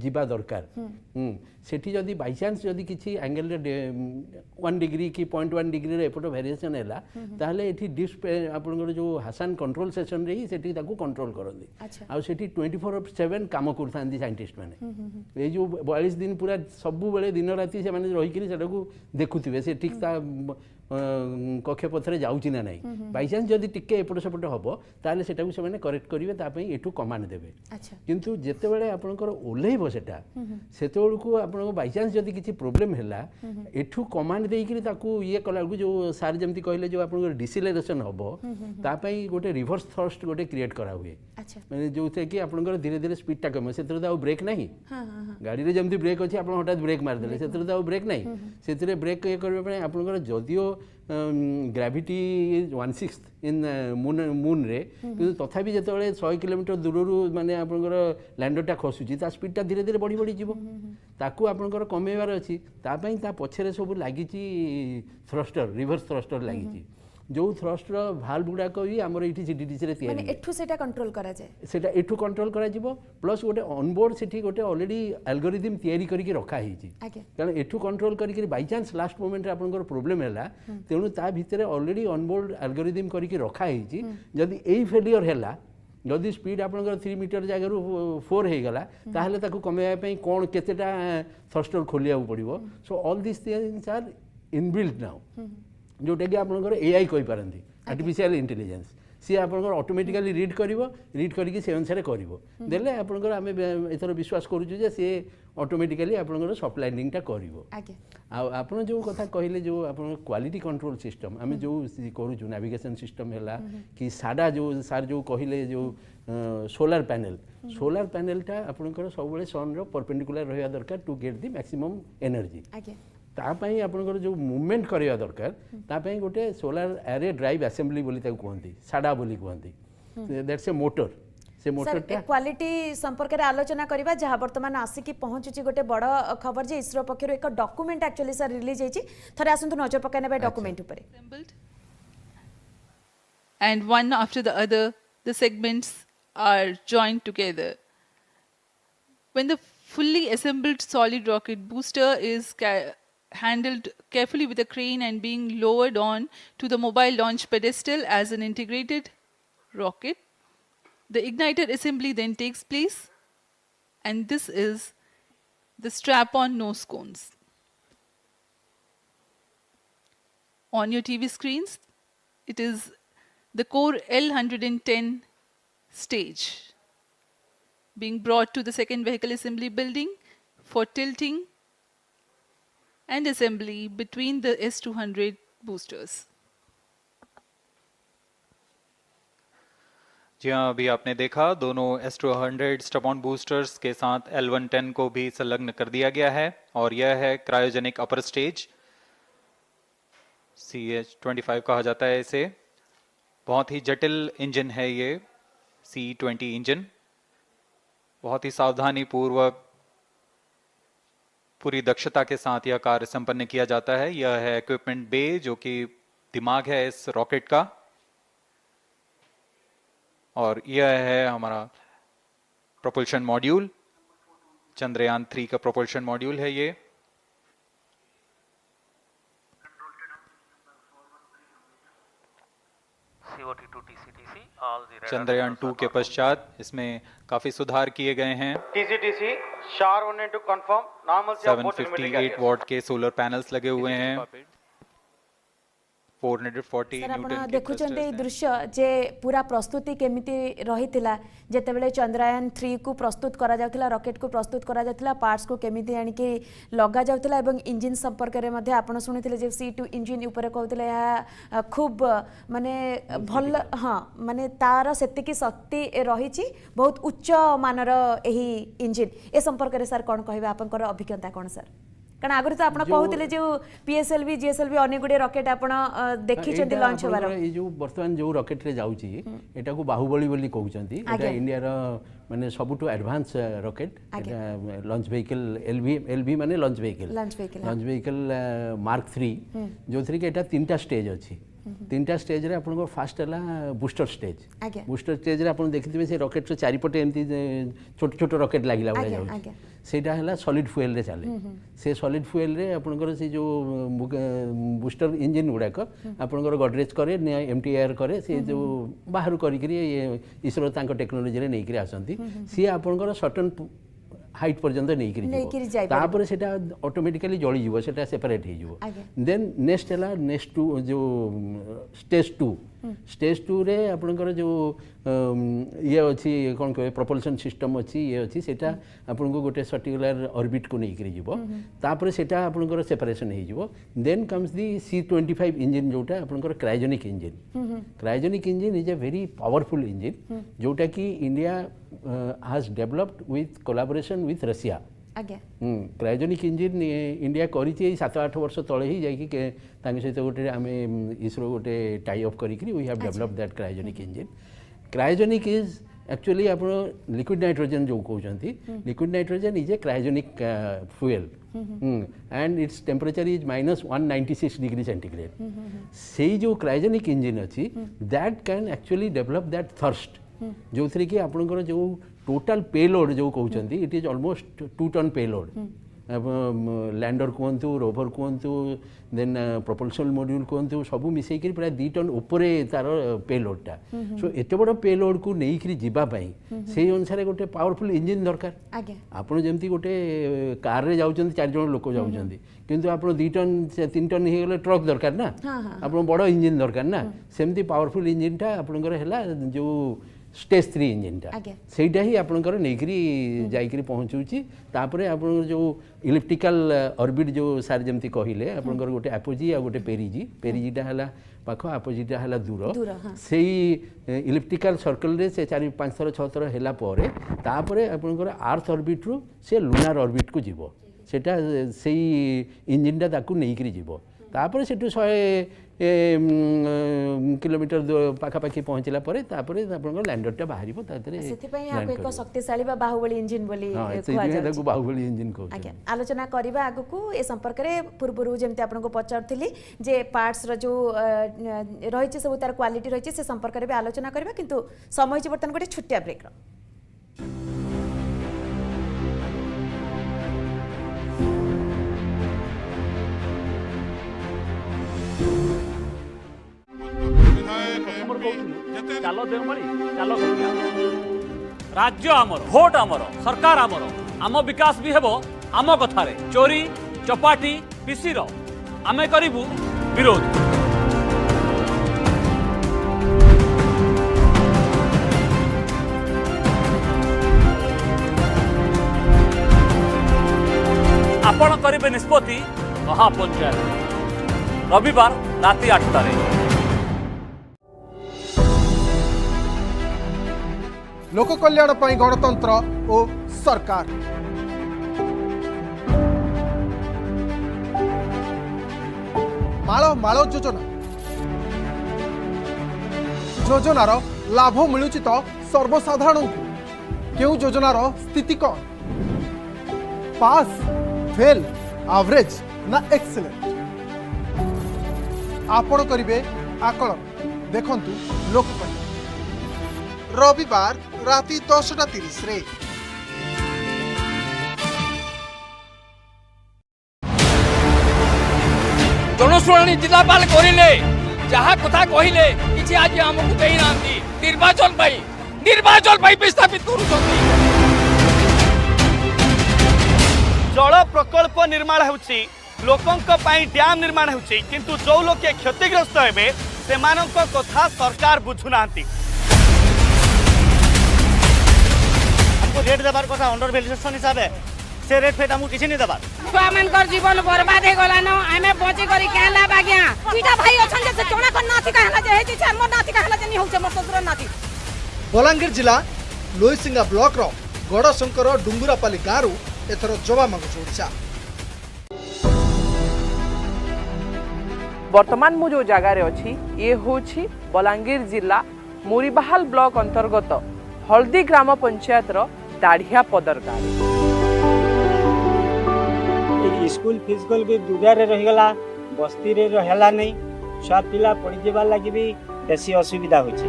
जीवा दरकार सेठी जदि बाय चांस जदि किछि एंगल रे 1 डिग्री कि 0.1 डिग्री रे एपट वेरिएशन हैला ताहले एठी डिस्क आपनकर जो हासान कंट्रोल सेशन रे सेठी ताको कंट्रोल करंदी आ सेठी 24/7 काम करथांदी साइंटिस्ट माने ए जो 42 दिन पूरा सब बेले दिन राति से माने रही कि सेटाको देखुथिबे से ठीक ता कक्षपथरे जाऊँच ना ना बाईचान्स जदि टिके एपट सेपट हम ताले सेटा को से करेक्ट करेंगे तापाई एठू कमांड देवे किंतु जेतेबेले आपनकर ओल्हेइबो सेटा सेतेबेलकू आपन बाईचान्स जदि किसी प्रोब्लेम हैला एठू कमांड देइकरी ताकू ये कला जो सार जेमती कहले जो आपन डिसिलरेशन हबो तापाई गोटे रिवर्स थ्रस्ट गोटे क्रिएट करा हुए माने जो थे कि आपन धीरे धीरे स्पीड टा कम सेतरे तो ब्रेक नहीं गाड़ी रे जेमती ब्रेक अछि आपन हठात ब्रेक मार देले सेतरे तो ब्रेक नहीं सेतरे ब्रेक ये करबे पने आपन जदियो ग्रेविटी 1/6 इन मून रे किंतु तथापि जेतेबेले 100 किलोमीटर दूररू माने आपनकर लैंडरटा खसुची ता स्पीडटा धीरे धीरे बढ़ी बढ़ी जीवो ताकू आपनकर कमेवार अछि ता पई ता पछरे सब लागिची थ्रस्टर रिवर्स थ्रस्टर लागिची जो थ्रस्टर भाल्व गुड़ाक भी आमर ये जीटीडीसी रे तैयारी एठू सेटा कंट्रोल करा जाए सेटा एठू कंट्रोल करा जिवो प्लस गोटे ऑनबोर्ड सेठी गोटे ऑलरेडी एल्गोरिथम तैयारी करके रखा हेची कारण एठू कंट्रोल करके बाय चांस लास्ट मोमेंट रे आपनकर प्रॉब्लम हैला तेणु ता भितरे ऑलरेडी ऑनबोर्ड एल्गोरिथम करके रखा हेची जदि एई फेलियर हैला जदि स्पीड आपनकर 3 मीटर जगह 4 हे गला ताहले ताकू कमेया पई कोन केतेटा थ्रस्टर खोलिया पड़िबो so all this things are inbuilt now जोटा कि आपनकर एआई कहि पारंती आर्टिफिशियल इंटेलिजेंस सी आपनकर ऑटोमेटिकली रीड करके से अनुसार करिवो देले आपनकर आमे एथर विश्वास करू जे से ऑटोमेटिकली आपनकर सप्लाइंग टा करिवो आ आपन जो कथा कहले जो आपन क्वालिटी कंट्रोल सिस्टम आमे जो करू छु नेविगेशन सिस्टम हैला कि साडा जो सार जो कहले जो सोलर पैनल टा आपनकर सब बेले सन रो परपेंडिकुलर रहया दरकार to get the maximum energy तापाई आपनकर जो मूवमेंट करवा दरकार तापाई गोटे सोलर एरे ड्राइव असेंबली बोली ताको कहंती साडा बोली कहंती दैट्स ए मोटर से मोटर टा क्वालिटी संपर्क रे आलोचना करबा जहा वर्तमान आसिकी पहुंचुची गोटे बड़ खबर जे इसरो पक्षर एक डॉक्यूमेंट एक्चुअली सर रिलीज हेची थरे आसंतु नजर पकाने डॉक्यूमेंट ऊपर and one after the other the segments are joined together. When the fully assembled solid rocket booster is handled carefully with a crane and being lowered on to the mobile launch pedestal as an integrated rocket, the igniter assembly then takes place, and this is the strap-on nose cones. On your TV screens, it is the core L110 stage being brought to the second vehicle assembly building for tilting and assembly between the S200 boosters. जी हाँ, अभी आपने देखा दोनों S200 strap-on boosters के साथ L110 को भी संलग्न कर दिया गया है और यह है क्रायोजेनिक अपर स्टेज, CH-25 कहा जाता है इसे। बहुत ही जटिल इंजन है ये C-20 इंजन, बहुत ही सावधानी पूर्वक पूरी दक्षता के साथ यह कार्य संपन्न किया जाता है। यह है इक्विपमेंट बे जो कि दिमाग है इस रॉकेट का, और यह है हमारा प्रोपल्शन मॉड्यूल, चंद्रयान 3 का प्रोपल्शन मॉड्यूल है ये। चंद्रयान 2 के पश्चात इसमें काफी सुधार किए गए हैं। 758 वॉट के सोलर पैनल्स लगे हुए हैं। 440 सर आपण देखुचंते ए दृश्य जे पूरा प्रस्तुति केमिति रहितिला जेतेबेले चंद्रयान 3 को प्रस्तुत करा जाउतिला, रॉकेट को प्रस्तुत करा जाउतिला, पार्ट्स को केमिति आनी के लगा जाउतिला एवं इंजन संपर्क रे मध्ये आपण सुनिथिले जे C2 इंजन ऊपर कहउतिले या खूब माने भल हां माने तार सेतिकी शक्ति रहिछि, बहुत उच्च मानर एही इंजन ए संपर्क रे सर कोन कहबा आपनकर अभिज्ञता कोन सर? कारण आगुरी तो आपण कहउतिले जे PSLV GSLV अनेक गुडे रॉकेट आपण देखि चंदी लॉन्च होबार ए जो वर्तमान जो रॉकेट रे जाउची एटा को बाहुबली बोली कहउचंती, एटा इंडिया रो माने सबटु एडवांस रॉकेट, एटा लॉन्च व्हीकल LV माने लॉन्च व्हीकल मार्क 3 जो थ्री के एटा तीनटा स्टेज अछि। तीनटा स्टेज रे आपन को फास्ट हला बूस्टर स्टेज रे आपन देखिथिबे से रॉकेट रो चारि पटे एमती छोट छोट रॉकेट लागिला बडा जाउची, सेटा हला सॉलिड फ्यूल रे चले। से सॉलिड फ्यूल रे आपन को से जो बूस्टर इंजन गुडा को आपन को गडरेज करे MTR करे, से जो बाहर करी करी इसरो तांको टेक्नोलॉजी रे नै करी आसंती। सी आपन को सर्टेन हाइट पर्यंत नेइकिरि जाई तापर सेटा ऑटोमेटिकली जळि जीवो सेटा सेपरेट हे जीवो देन नेक्स्ट हला नेक्स्ट टू जो स्टेज 2 रे आपनकर जो ये अछि कोन कहे प्रोपल्शन सिस्टम अछि ये अछि सेटा आपनको गोटे पर्टिकुलर ऑर्बिट को नेइकिरि जीवो तापर सेटा आपनकर सेपरेशन हे जीवो then comes the C25 engine जोटा आपनकर cryogenic engine is a very powerful engine जोटा कि India has developed with collaboration with Russia. आज्ञा क्रायोजेनिक इंजन इंडिया करिछि 7-8 वर्ष तळे ही जाई कि तांगे सहित गोटे आमे इसरो गोटे टाई अप करिकरी we have developed that cryogenic engine cryogenic is actually आपण लिक्विड नाइट्रोजन जो कहउछंती liquid nitrogen is a cryogenic fuel and its temperature is -196 degree centigrade सेही जो क्रायोजेनिक इंजन अछि that can actually develop that thrust जो three कि आपनकर जो टोटल पेलोड जो कहउछंती it is almost 2 ton payload lander कहतु रोवर कहतु देन प्रोपल्शन मॉड्यूल कहतु सब मिसई कि प्राय 2 टन ऊपर तार पेलोडटा सो एते बड़ पेलोड को नेई कि जीवा पई सेही अनुसार गोटे पावरफुल इंजन दरकार आज्ञा आपण जेमती गोटे कार रे जाउछंती 4 जण लोक जाउछंती किंतु आपण 2 टन 3 टन हे गेले ट्रक दरकार ना आपण बड़ इंजन दरकार ना सेमती पावरफुल इंजनटा आपनकर हैला जो स्टेज 3 इंजनटा सेटा ही आपनकर नेकरी जाइकरी पहुंचुची तापरे आपन जो इलिप्टिकल ऑर्बिट जो सार जेमती कहिले आपनकर गोटे एपोजी आ गोटे पेरिजीटा हला पाखो एपोजीटा हला दूर सेही इलिप्टिकल सर्कल रे से 4-5 थर 6 थर हैला परे तापरे आपनकर अर्थ ऑर्बिट रु से लुनार ऑर्बिट को जीवो सेटा सेही इंजनटा ताकू नेकरी जीवो तापरे सेटु 100 किलोमीटर पाखापाखि पहुँचला परे तापरे आपनकर लैंडरटा बाहरिबो तातरे सेति पई आपको एक शक्तिशाली बा बाहुबली इंजन बोली कुआ जाय बाहुबली इंजन को आज्ञा आलोचना करबा आगु को ए संपर्क रे पूर्वरु जेमते आपनको पचारथिली जे पार्ट्स रो जो रहिছে सब तार क्वालिटी रहिছে से संपर्क रे भी आलोचना करबा किंतु समय जे बर्तन गोटे छुट्टिया ब्रेक रो चलो देवमणि चलो राज्य आमर भोट आमर सरकार आमर आम विकास भी हेबो आम कथारे चोरी चपाटी पिसी रो आमे करिबु विरोध आपण करिबे निष्पत्ति महापंचायत रविवार राति 8 तारिख लोक कल्याण पर गणतंत्र और सरकार माଳ माଳ योजनार लाभ मिलुची तो सर्वसाधारण को क्यों योजनार स्थिति कौन पास फेल एवरेज ना एक्सीलेंट आपण करिवे आकलन देखंतु लोक कल्याण रविवार राति 10:30 रे जनशुणाणी जिलापाल करिले जहा कथा कहिले किछि आज हमकु देई नांती निर्वाचन पाई विस्थापित करूछंती जल प्रकल्प निर्माण होउछि लोकंक पाई डैम निर्माण होउछि किंतु जो लोके क्षतिग्रस्त हेबे सेमानक कथा सरकार बुझु नांती रेट देबार कथा अंडर वैल्यूएशन हिसाब से रेट फेट हमहु किछि नै देबार छुआ मानकर जीवन बर्बाद हे गला न हमें बची करी केला बाग्या दुईटा भाई अछन जे चोणा कर नाथि कहला जे हेछि छ मोर नाथि कहला जे नि होछ मोर ससुर नाथि बलांगीर जिला लोईसिंगा ब्लॉक रो गड़शंकर डुंगुरापाली गाँव एथर जवा मांगुछ ओडिशा वर्तमान मु जो जगार अच्छी ये होछि बलांगीर जिला मुरीबाहाल ब्लॉक अंतर्गत हल्दी ग्राम पंचायत रो दाढ़िया पदर गाँव स्कूल फिजिकल भी दूर रे रही गला बस्ती रे रहला नहीं छुआ पिला पड़ी जेबार लागि भी बेसी असुविधा होछि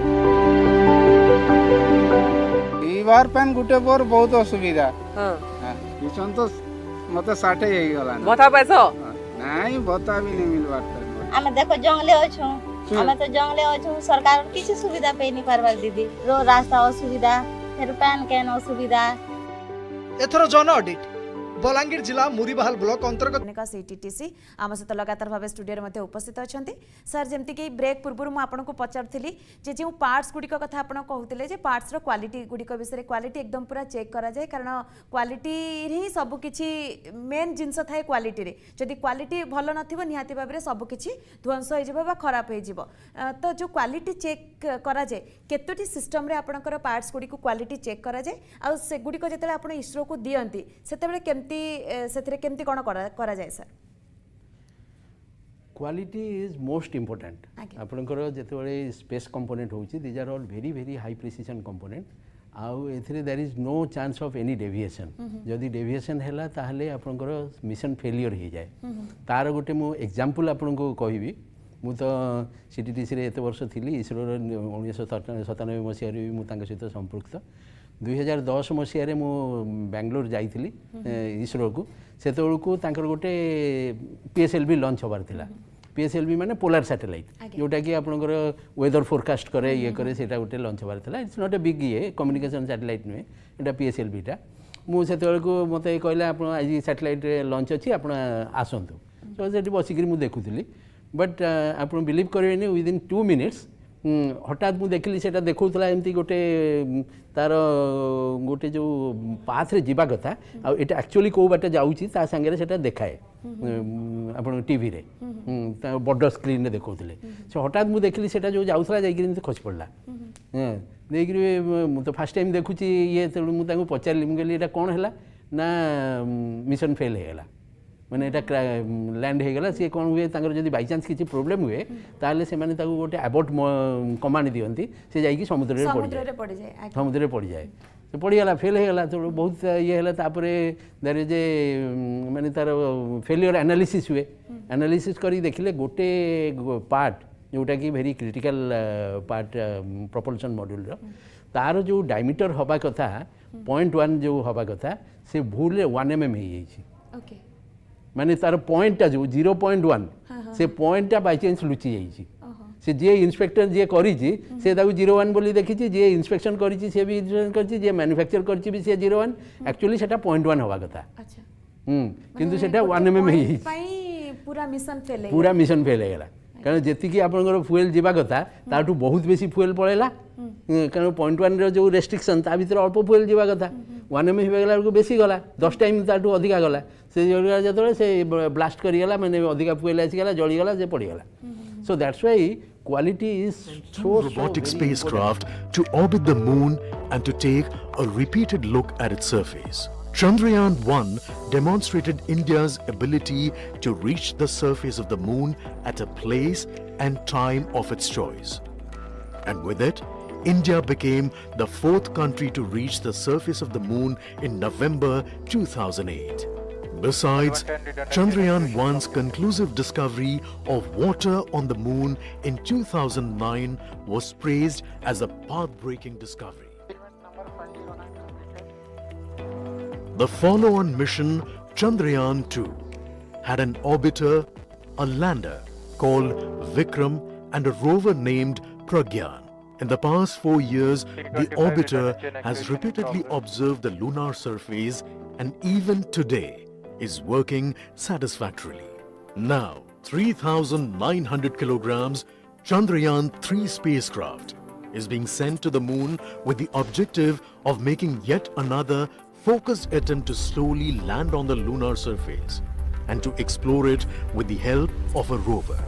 ई बार पेन गुटे पर बहुत असुविधा हां किछन तो मते 60 हे गला भत्ता पैसा नहीं भत्ता भी नहीं मिलबार आमे देखो जंगले अछो आमे तो जंगले अछो सरकार किछि सुविधा पे नहीं परबार दीदी रो रास्ता असुविधा फिर पैन कैन असुविधा एथर जन ऑडिट बलांगीर जिला मुरीबाहाल ब्लॉक अंतर्गत सीटीटीसी आम सहित लगातार भाव स्टूडियो उपस्थित अच्छा सर जमती कि ब्रेक पूर्व मुझे पचारूली जो पार्ट्स गुड़िक कथा आप कहते पार्ट्स क्वालिटी गुड़िक विषय क्वालिटी एकदम पूरा चेक करा जाए कारण क्वालिटी ही सबकि मेन जिनस थाए क्वालिटी जदि क्वालिटी भल न निहाती भाव में सबकि ध्वंस हो खराब हो तो जो क्वालिटी चेक करा जाए केतोटी सिस्टम रे आपनकर पार्ट्स गुड़िक क्वालिटी चेक करा जाए आ से गुड़िक जते आप इसरो को दियंती सेतेबेले केमती सेथिरे केमती कोन करा जाए sir quality is most important आपनकर जेतेबेले स्पेस कंपोनेंट होची these are all very very high precision component आउ एथिरे there is no chance of any deviation जदि डेविएशन हैला ताहले आपनकर मिशन फेलियर हो जाए तार गोटे मु एग्जांपल आपनको कहबी मु तो सीटीटीसी रे एते वर्ष थिली इसरो 1997 मसिया रे मु तांक सहित संपृक्त 2010 मसीह मु बेंगलोर जाइली इसरो को सेतबेलू तांकर गोटे पीएसएलवी लॉन्च होबार थिला पीएसएलवी माने पोलार सैटेलाइट जोटा कि आपनकर वेदर फोरकास्ट करे ये करे सेटा गोटे लॉन्च होबार थिला इट्स नॉट ए बिग ये कम्युनिकेशन सैटेलाइट नुहे एटा पीएसएलवी टा मु सेतबेलू मते कहले आपण आज सैटेलाइट लॉन्च अछि आपण आसंतु सो सेठी बसिकरी मु देखुथिली बट आपण बिलीव करेनी विदिन 2 मिनिट्स हठात मुझे देखिली से देखा एमती गोटे तार गोटे जो पाथ रे जीवा कथा आटा एक्चुअली कौ बाटे जाऊँगी सांगे से देखाए आप टीवी रे बड़ स्क्रीन देखा से हठात मुझे देखिली से जो जाऊला जा खसी पड़ा देखिए तो फास्ट टाइम देखुची ये तेणु मुझे पचारि मुझे ये कौन है ना मिशन फेल होगा मैंने लैंड हो गला सी कौन हुए जब बाई चान्स किसी प्रोब्लेम हुए ताले से माने ताको गोटे अबॉट कमांड दियंती से जाइए समुद्र रे पड़ जाए समुद्र रे पड़ जाए तो पड़गला फेल होगा तो बहुत ये है तापर देयर इज ए माने तार फेलियर एनालिसिस हुए एनालिसिस करी देखिले गोटे पार्ट जोटा कि very critical part propulsion module तार जो डायमीटर हवा कथा 0.1 जो हवा कथा से भूल 1 mm हो जाए माने तार पॉइंटा जो 0.1 से पॉइंटा बाय चांस लुचि जाइए से जे इंस्पेक्टर जे करी से 0.1 बोली देखी जे इंस्पेक्शन करी से भी कर जे मैन्युफैक्चर करी भी से 0.1 एक्चुअली सेटा 0.1 हवा कथा किंतु सेटा 1 mm पूरा मिशन फेल होगा कारण जी आपंकर फुएल जावा कथा ताठू बहुत बेसी फुएल पड़ेगा कारण 0.1 जो रेस्ट्रिक्शन ता भीतर अल्प फुएल जावा कथा 1 mm होगा बेला बेसी गला 10 टाइम ताठू अधिका गला से जो से ब्लास्ट करीगला मैंने अधिका फुएल आसीगला जलीगला से पड़गला so that's why quality is so robotic spacecraft to orbit the moon and to take a repeated look at its surface. Chandrayaan-1 demonstrated India's ability to reach the surface of the moon at a place and time of its choice. And with it, India became the 4th country to reach the surface of the moon in November 2008. Besides, Chandrayaan-1's conclusive discovery of water on the moon in 2009 was praised as a path-breaking discovery. The follow-on mission, Chandrayaan-2, had an orbiter, a lander called Vikram, and a rover named Pragyan. In the past 4 years, the orbiter has repeatedly observed the lunar surface and even today is working satisfactorily. Now, 3,900 kilograms Chandrayaan-3 spacecraft is being sent to the moon with the objective of making yet another focused attempt to slowly land on the lunar surface and to explore it with the help of a rover.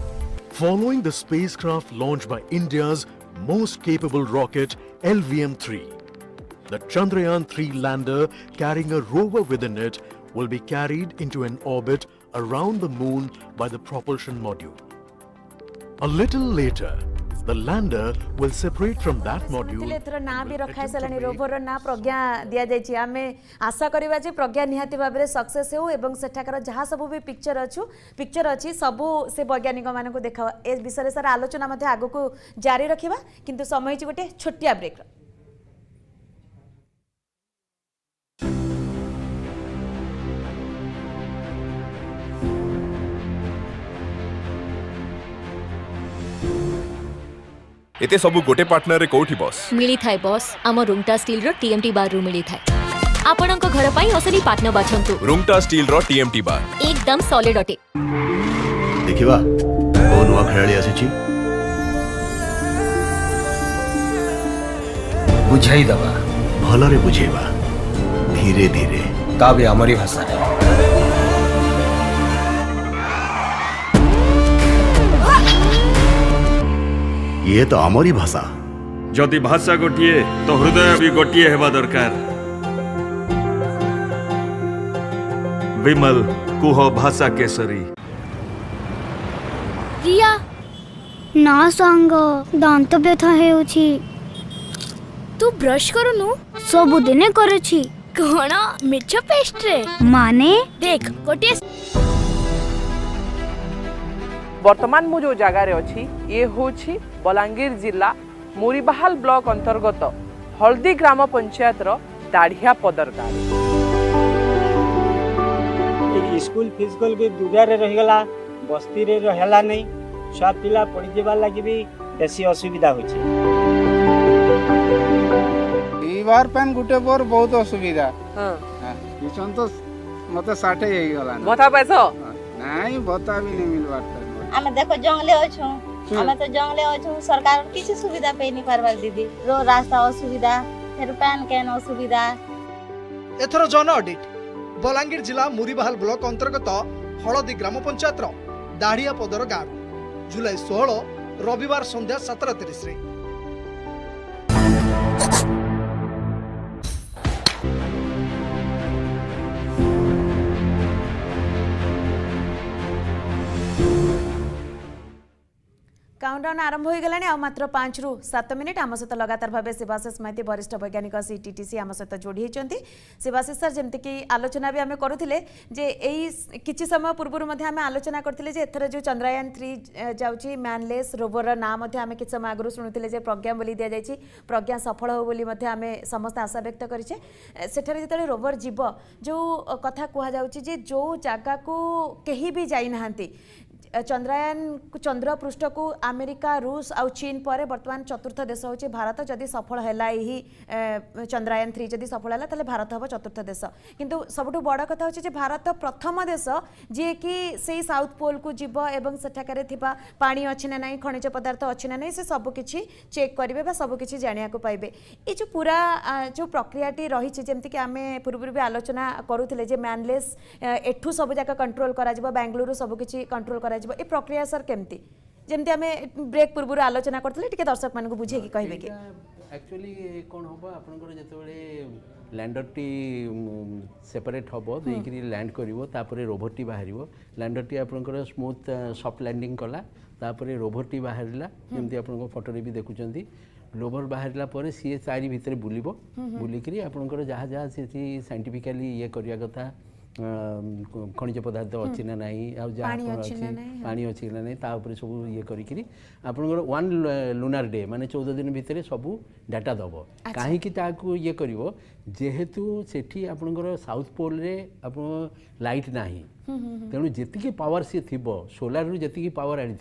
Following the spacecraft launched by India's most capable rocket LVM-3, the Chandrayaan-3 lander carrying a rover within it will be carried into an orbit around the moon by the propulsion module. A little later, the lander will separate from that module. ना भी रखा है rover ना प्रज्ञा दिया जाइए आम आशा करवा प्रज्ञा निहाती भाव में सक्सेस हो एवं सेठाकर जहाँ सब भी पिक्चर अच्छी सबू से वैज्ञानिक मानक देखा ए विषय सर आलोचना आग को जारी रखा किंतु समय गोटे छोटिया ब्रेक एते सब गोटे पार्टनर रे कोठी बॉस मिली थाए बॉस आम रूमटा स्टील रो टीएमटी बार रू मिली थाए आपणक घर पई असली पार्टनर बाछंतु रुंगटा स्टील रो टीएमटी बार एकदम सॉलिड अटे। देखिबा ओ नुआ खेलाड़ी आसीची बुझाई दबा भलरे बुझेबा धीरे धीरे ता भी हमारी भाषा है। ये तो हमारी भाषा जदि भाषा गोटिए तो हृदय भी गोटिए हेबा दरकार। विमल कुह भाषा केसरी। रिया ना सांग दांत व्यथा हेउछि तू ब्रश करूनु सब दिने करछि कोन मिछ पेस्ट रे माने देख गोटे वर्तमान मु जो जगह रे अछि ये होछि बलांगीर जिला मुरीबाहाल ब्लॉक अंतर्गत हल्दी ग्राम पंचायत रो दाढ़िया पदर गाँव। स्कूल फिजिकल भी दूर रे रही गला बस्ती रे रहला नहीं सब पिला पढ़ी जेबा लागि भी बेसी असुविधा होछि। बार पैन गुटे पर बहुत असुविधा। किछन तो मते 60 हे गला भत्ता पैसा नहीं भत्ता भी नहीं मिलबार। आमे देखो जंगले अछो आमे तो जंगले अछो सरकार किछि सुविधा पे नहीं करबार दीदी रो रास्ता असुविधा फिर पैन कैन असुविधा। एथरो जन ऑडिट बलांगीर जिला मुरीबाहाल ब्लॉक अंतर्गत हलदी ग्राम पंचायत दाढ़िया पदर गाँव जुलाई 16 रविवार संध्या 7:30 रे। काउंटडाउन आरंभ हो गलानी आ मात्र 5 रु 7 मिनिट आम सहित लगातार भाव शिवाशिष माइती वरिष्ठ वैज्ञानिक सीटीटीसी आम सहित जोड़ी होती। शिवाशिष सर जमती कि आलोचना भी आम करुले जे यही किछि समय पूर्व आम आलोचना करथिले जे एथर जो चंद्रयान 3 जाउची मैनलेस रोवर नाम आम किछि समय आगु शुणुले जे प्रज्ञा बोली दिया जायछि प्रज्ञा सफल हो बोली आम समस्त आशा व्यक्त करिछे। सेठारे जेतेले रोवर जीव जो कथा कुहा जाउची जे जो जगह को केही भी जाई नाहंती चंद्रयान चंद्र पृष्ठ को अमेरिका रूस आउ चीन पर वर्तमान चतुर्थ देश होची भारत। जदि सफल हैला यही चंद्रयान 3 जदि सफल हैला तले भारत हबो चतुर्थ देश। किंतु सबटु बड़ कथा होची जे भारत प्रथम देश जे कि सेही साउथ पोल को जीव एवं सेठाकारे थिबा पानी अछि ना नाही खनिज पदार्थ अछि ना नाही से सब किछि चेक करिवे बा सब किछि जानिया को पाइबे। ए जो पूरा जो प्रक्रियाटी रही जेमति कि आमे पूर्व भी आलोचना करूथिले जे मैनलेस एठू सब जाका कंट्रोल करा जिवो बेंगलुरु सब किछि कंट्रोल करा ए प्रक्रिया सर केमती जेमती आमे ब्रेक पूर्व आलोचना करथिले टिके दर्शक मान को बुझे कि कहबे कि एक्चुअली कोन होबो आपनकर जेतेबेले लैंडर टी सेपरेट होबो देकरी लैंड करिवो तापरे रोवर टी बाहरिवो लैंडर टी आपनकर स्मूथ सॉफ्ट लैंडिंग कला तापरे रोवर टी बाहरिला जेमती आपनको फोटो रे भी देखुचंती रोवर बाहरिला परे सी चारि भितरे बुलिबो बुलिकरी आपनकर जहा जहा सेठी साइंटिफिकली ये करिया कथा खनिज पदार्थ अच्छी ना नहीं पानी अच्छी ना नहीं ता ऊपर सब ये करी आपनकर 1 लुनार डे माने 14 दिन भितर सब डाटा दब कहीं ताकू ये करिवो जेहेतु सेठी आपनकर साउथ पोल रे आपन लाइट नाही तेणु जी पावर सी थी सोलार रु जी पावर आनी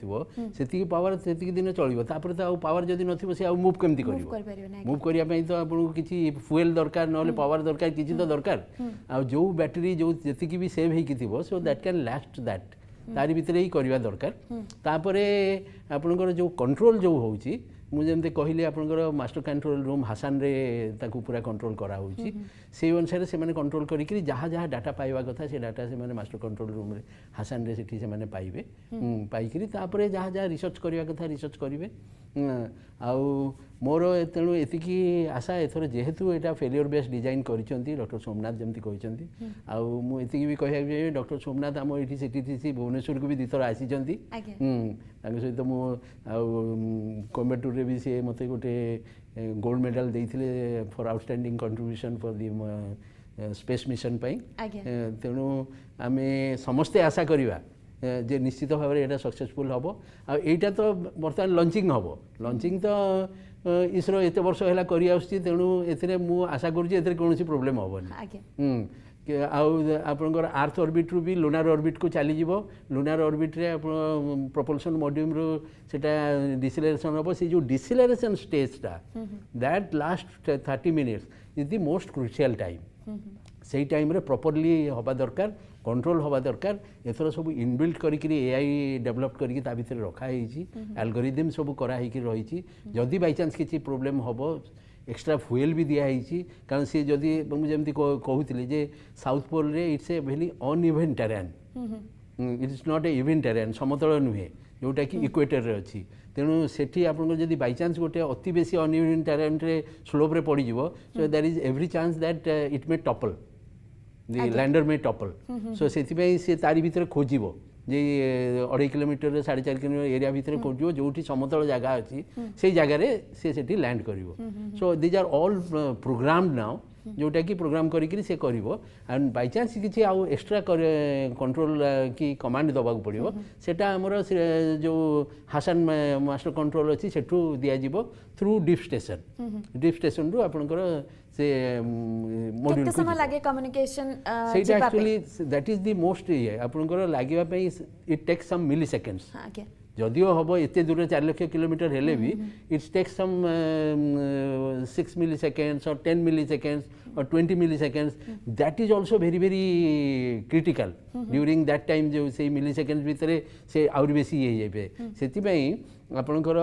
से पावर से दिन चलो तापर तो पावर जदि न सी मुव केमती कर मुव करने तो आपको किसी फुएल दरकार ना पावर दरकार किसी तो दरकार आ जो बैटेरी जो जी भी सेव हो so that can last that तारी भितर ही करवा दरकार तापर आपनकर जो कंट्रोल जो होची मुझे कहली आपनकर मास्टर कंट्रोल रूम हासान रे ताकू पूरा कंट्रोल करा होची से अनुसार से माने कंट्रोल करी जहाँ जहाँ डाटा पाइबा कथा से डाटा से माने मास्टर कंट्रोल रूम रे हासान रे सेठी से माने पाइबे पाइकरी तापर जहाँ जहाँ रिसर्च करवा कथा रिसर्च करिवे आउ मोर तेणु एतिकी आशा एथर जेहेतु एटा फेलियर बेस्ड डिजाइन करिसेंती डॉक्टर सोमनाथ जमती कहिसेंती आउ मु एतिकी भी कहया जे डॉक्टर सोमनाथ हम एठी सीटीटीसी भुवनेश्वर को भी दिथर आसीचंती तांग सहित मु आउ कोयम्बटूर रे भी से मते गोटे गोल्ड मेडल देइथिले for outstanding contribution for the space mission पई तेणु आमे समस्ते आशा करिवा जे निश्चित भाव में यहाँ सक्सेसफुल हम आईटा तो बर्तमान लंचिंग हम लंचिंग तो इसरो एत वर्ष है तेणु ए आशा करुँचे कौन प्रोब्लेम हेनी आपंकर आर्थ ऑर्बिट रू भी लुनार ऑर्बिट को चली लुनार ऑर्बिट रे प्रोपल्सन मॉड्यूल रू सेटा डिसेलरेशन हम से जो डिसेलरेशन स्टेजटा that last 30 minutes is the most crucial time सेही टाइम रे प्रॉपर्ली हवा दरकार कंट्रोल हवा दरकार एथर सब इनबिल्ट करिकरी एआई डेवलप करिकि ता भितर रखा हेछि एल्गोरिदम सब करा हेकि रहिछि जदि बाय चांस किछि प्रॉब्लम हबो एक्स्ट्रा फ्यूएल भी दिया हेछि कारण से जदि मु जेमति कहूतिले जे साउथ पोल रे it's a very uneven terrain it is not a even terrain समतल नुहे जोटा कि इक्वेटर रे अछि तेणु सेठी आपन जदि बाय चांस गोटे अति बेसी अनइवन टेरेन रे स्लोप रे पड़ी जिवो so there is every chance that it may topple the lander may topple so सेति से तारी भीतर खोजिबो जे 2.5 किलोमीटर 4.5 किलोमीटर एरिया भीतर खोजिबो जोठी समतल जगह अछि से जगह रे से सेठी लैंड करिवो so these are all programmed now जोटा कि प्रोग्राम करिकरी से करिवो एंड बाय चांस किछि आउ एक्स्ट्रा कंट्रोल की कमांड दबाक पड़िवो सेटा हमर जो हासन मास्टर कंट्रोल अछि सेठू दिया जिवो थ्रू डिप स्टेशन रु आपनकर से मॉड्यूल कितने समय लागे कम्युनिकेशन सेटा actually that is the most ये आपनकर लागिबा पई it takes some milliseconds जदियो हम एत दूर 4 लाख किलोमीटर हेले भी it's takes some 6 milliseconds और 10 मिली सेकेंड्स और 20 milliseconds that is also very very critical during that time जो से मिली सेकेंड्स भितर से आउर बेसी ये जाए से आपणकर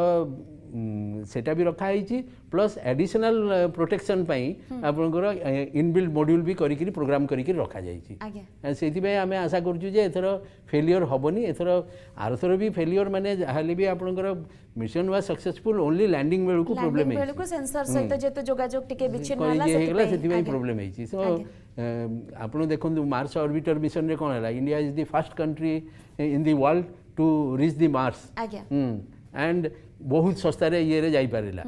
सेटा भी रखा है प्लस एडिशनल प्रोटेक्शन आपणकर इनबिल्ट मॉड्यूल भी करी प्रोग्राम करी रखा जाए से आम आशा करूँ एथर फेलियर हेनी एथर आरथर भी फेलियर माने हाले भी आपणकर mission was successful only landing बेलू को प्रॉब्लम है सेंसर सहित जेतो जोगाजोग टिके विच्छिन्न होला सेति प्रॉब्लम है सो आपण देखंतु मार्स ऑर्बिटर मिशन रे कोन हला India is the first country in the world to reach the mars and बहुत सस्ता रे ये रे जाई पारिला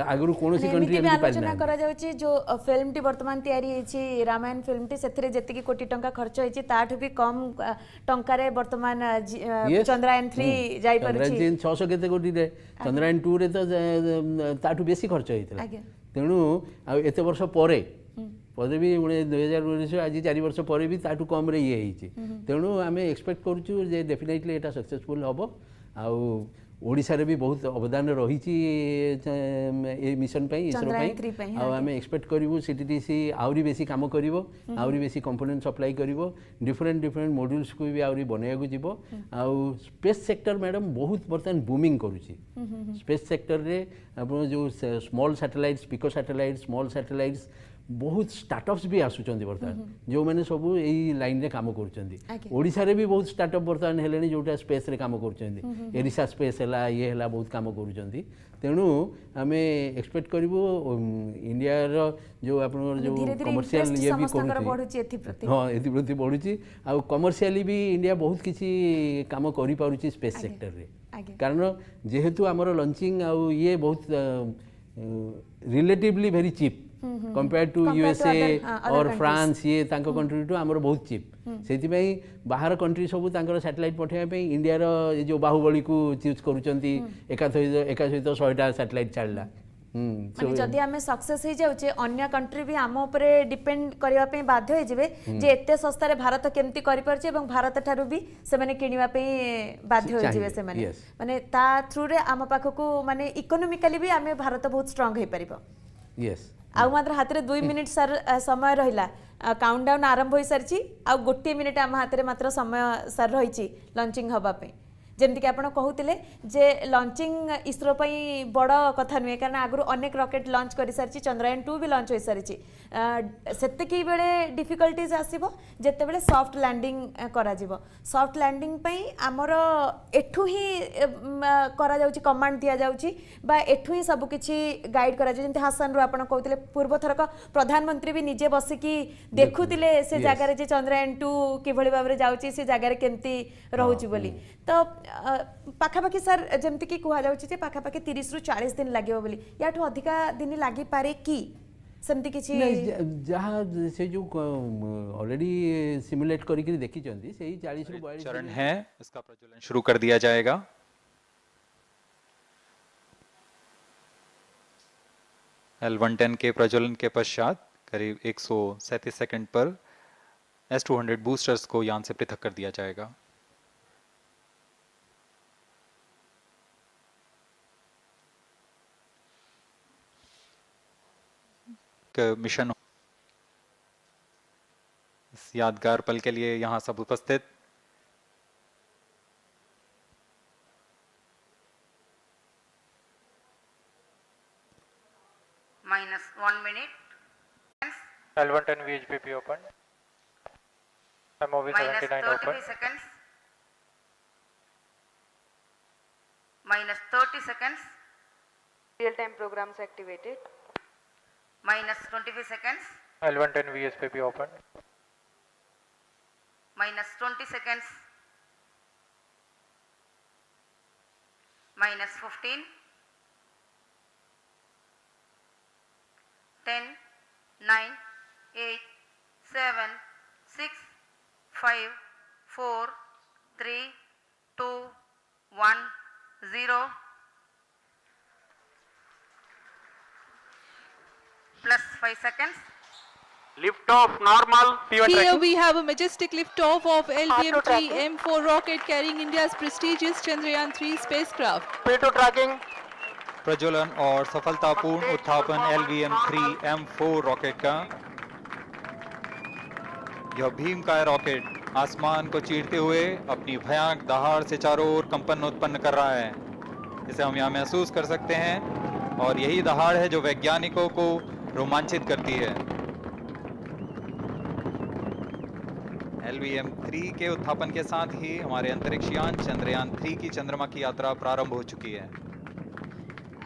आगरु कोनोसी कंट्री एमि आलोचना करा जाउची जो फिल्म टी वर्तमान तयारी हेची रामायण फिल्म टी सेथिरे जेतिकी कोटी टंका खर्च हेची ताठु भी कम टंका रे वर्तमान चंद्रयान 3 जाई पारुची चंद्रयान 600 केते कोटी रे चंद्रयान 2 रे तो ताठु बेसी खर्च हेतिला तेनु आ एते वर्ष परे पदे भी 2019 आज 4 वर्ष पर भी ताठु कम रे ये हेची तेनु आमे एक्सपेक्ट करूछु जे डेफिनेटली एटा सक्सेसफुल हबो आ ओडिशा रे भी बहुत अवदान रही ए मिशन इसरो आम एक्सपेक्ट करूँ सीटीटीसी आहरी बेसी कम कर आहरी बेसी कंपोनेंट सप्लाई कर डिफरेंट डिफरेंट मॉड्यूल्स को भी आहरी बनवाक जीव आउ स्पेस सेक्टर मैडम बहुत बर्तमान बूमिंग करुच्ची स्पेस सेक्टर रे आप जो small satellites pico satellites small satellites बहुत स्टार्टअप्स भी आसुचंदी बर्तमान जो मैंने सब यही लाइन रे काम करुचंदी ओडिशा रे भी बहुत स्टार्टअप बर्तमान हेलेनी जोटा स्पेस रे काम करुचंदी एरिसा स्पेस हला ये हला बहुत काम करुचंदी तेणु आमे एक्सपेक्ट करिवो इंडिया रो जो आपन जो कमर्शियल ये भी करूची हां एथि प्रति बढ़ुची आ कमर्शियली भी इंडिया बहुत किछि काम करि पारुची स्पेस सेक्टर रे कारण जेहेतु हमर लॉन्चिंग आ ये बहुत relatively very cheap compare to USA और फ्रांस ये तांको कंट्री टू हमर बहुत चीप सेति बाहर कंट्री सब तांकर सैटेलाइट पठेया पे इंडिया रो जो बाहुबली को चूज करूचंती एका सहित 100टा सैटेलाइट छाड़ला माने जदि आमे सक्सेस हो जाउचे अन्य कंट्री भी आम ऊपर डिपेंड करबा पे बाध्य हो जिवे जे एते सस्ता रे भारत केमती करि परचे एवं भारत थारु भी से माने किनिबा पे बाध्य हो जिवे से माने माने ता थ्रू रे आम पाखको माने इकोनॉमिकली भी आमे भारत बहुत स्ट्रांग हे परिबो यस आ मात्र हाथ रे 2 मिनिट सर समय रहिला काउंटडाउन आरंभ हो सारची आ गोटे मिनिट आम हाथ रे मात्र समय सर रहिची लॉन्चिंग हबा पे जेमती कि आपण कहूतिले जे लॉन्चिंग इसरो पई बड़ कथा नुहे कारण आगु अनेक रॉकेट लॉन्च कर सारी चंद्रयान 2 भी लॉन्च हो सारी सेतिकी बेले डिफिकल्टीज आसीबो जेते बेले सॉफ्ट लैंडिंग करा जिवो सॉफ्ट लैंडिंग पई हमर एठू ही करा जाउची कमांड दिया जाउची बा एठू ही सब किछि गाइड करा जाउची जेमती हासन रो आपण कहूतिले पूर्व थरक प्रधानमंत्री भी निजे बसिकी देखुतिले से जगह रे जे चंद्रयान 2 किभଳି भाबरे जाउची से जगह रे केमती रहउची बोली तो पाखापाखि सर जमती कि कह जाउची पाखापाखि 30 रु 40 दिन लागिबो बोली याठू अधिका दिन लागि पारे कि समती किछि जहां से जो ऑलरेडी सिमुलेट करिकरी देखि चंदी सेही 40 रु 42 चरण है इसका प्रज्वलन शुरू कर दिया जाएगा L110 के प्रज्वलन के पश्चात करीब 137 सेकंड पर S200 बूस्टर्स को यान से पृथक कर दिया जाएगा मिशन इस यादगार पल के लिए यहाँ सब उपस्थित -1 minute. L110 VHPP open. MOV 79 open. -30 seconds. -30 seconds. Real-time programs activated. -25 seconds. L110 VSPP open. -20 seconds. -15. 10, 9, 8, 7, 6, 5, 4, 3, 2, 1, 0. Plus 5 seconds. Lift off normal. Here we have a majestic lift-off of LVM-3 M4 rocket carrying India's prestigious Chandrayaan-3 spacecraft. P2 tracking. प्रज्वलन और सफलतापूर्ण उत्थापन LVM-3 M4 rocket का। यह भीमकाय rocket आसमान को चीरते हुए अपनी भयानक दहाड़ से चारों ओर कंपन उत्पन्न कर रहा है। इसे हम यहाँ महसूस कर सकते हैं और यही दहाड़ है जो वैज्ञानिकों को रोमांचित करती है। LVM-3 के उत्थापन के साथ ही हमारे अंतरिक्ष यान चंद्रयान-3 की चंद्रमा की यात्रा प्रारंभ हो चुकी है।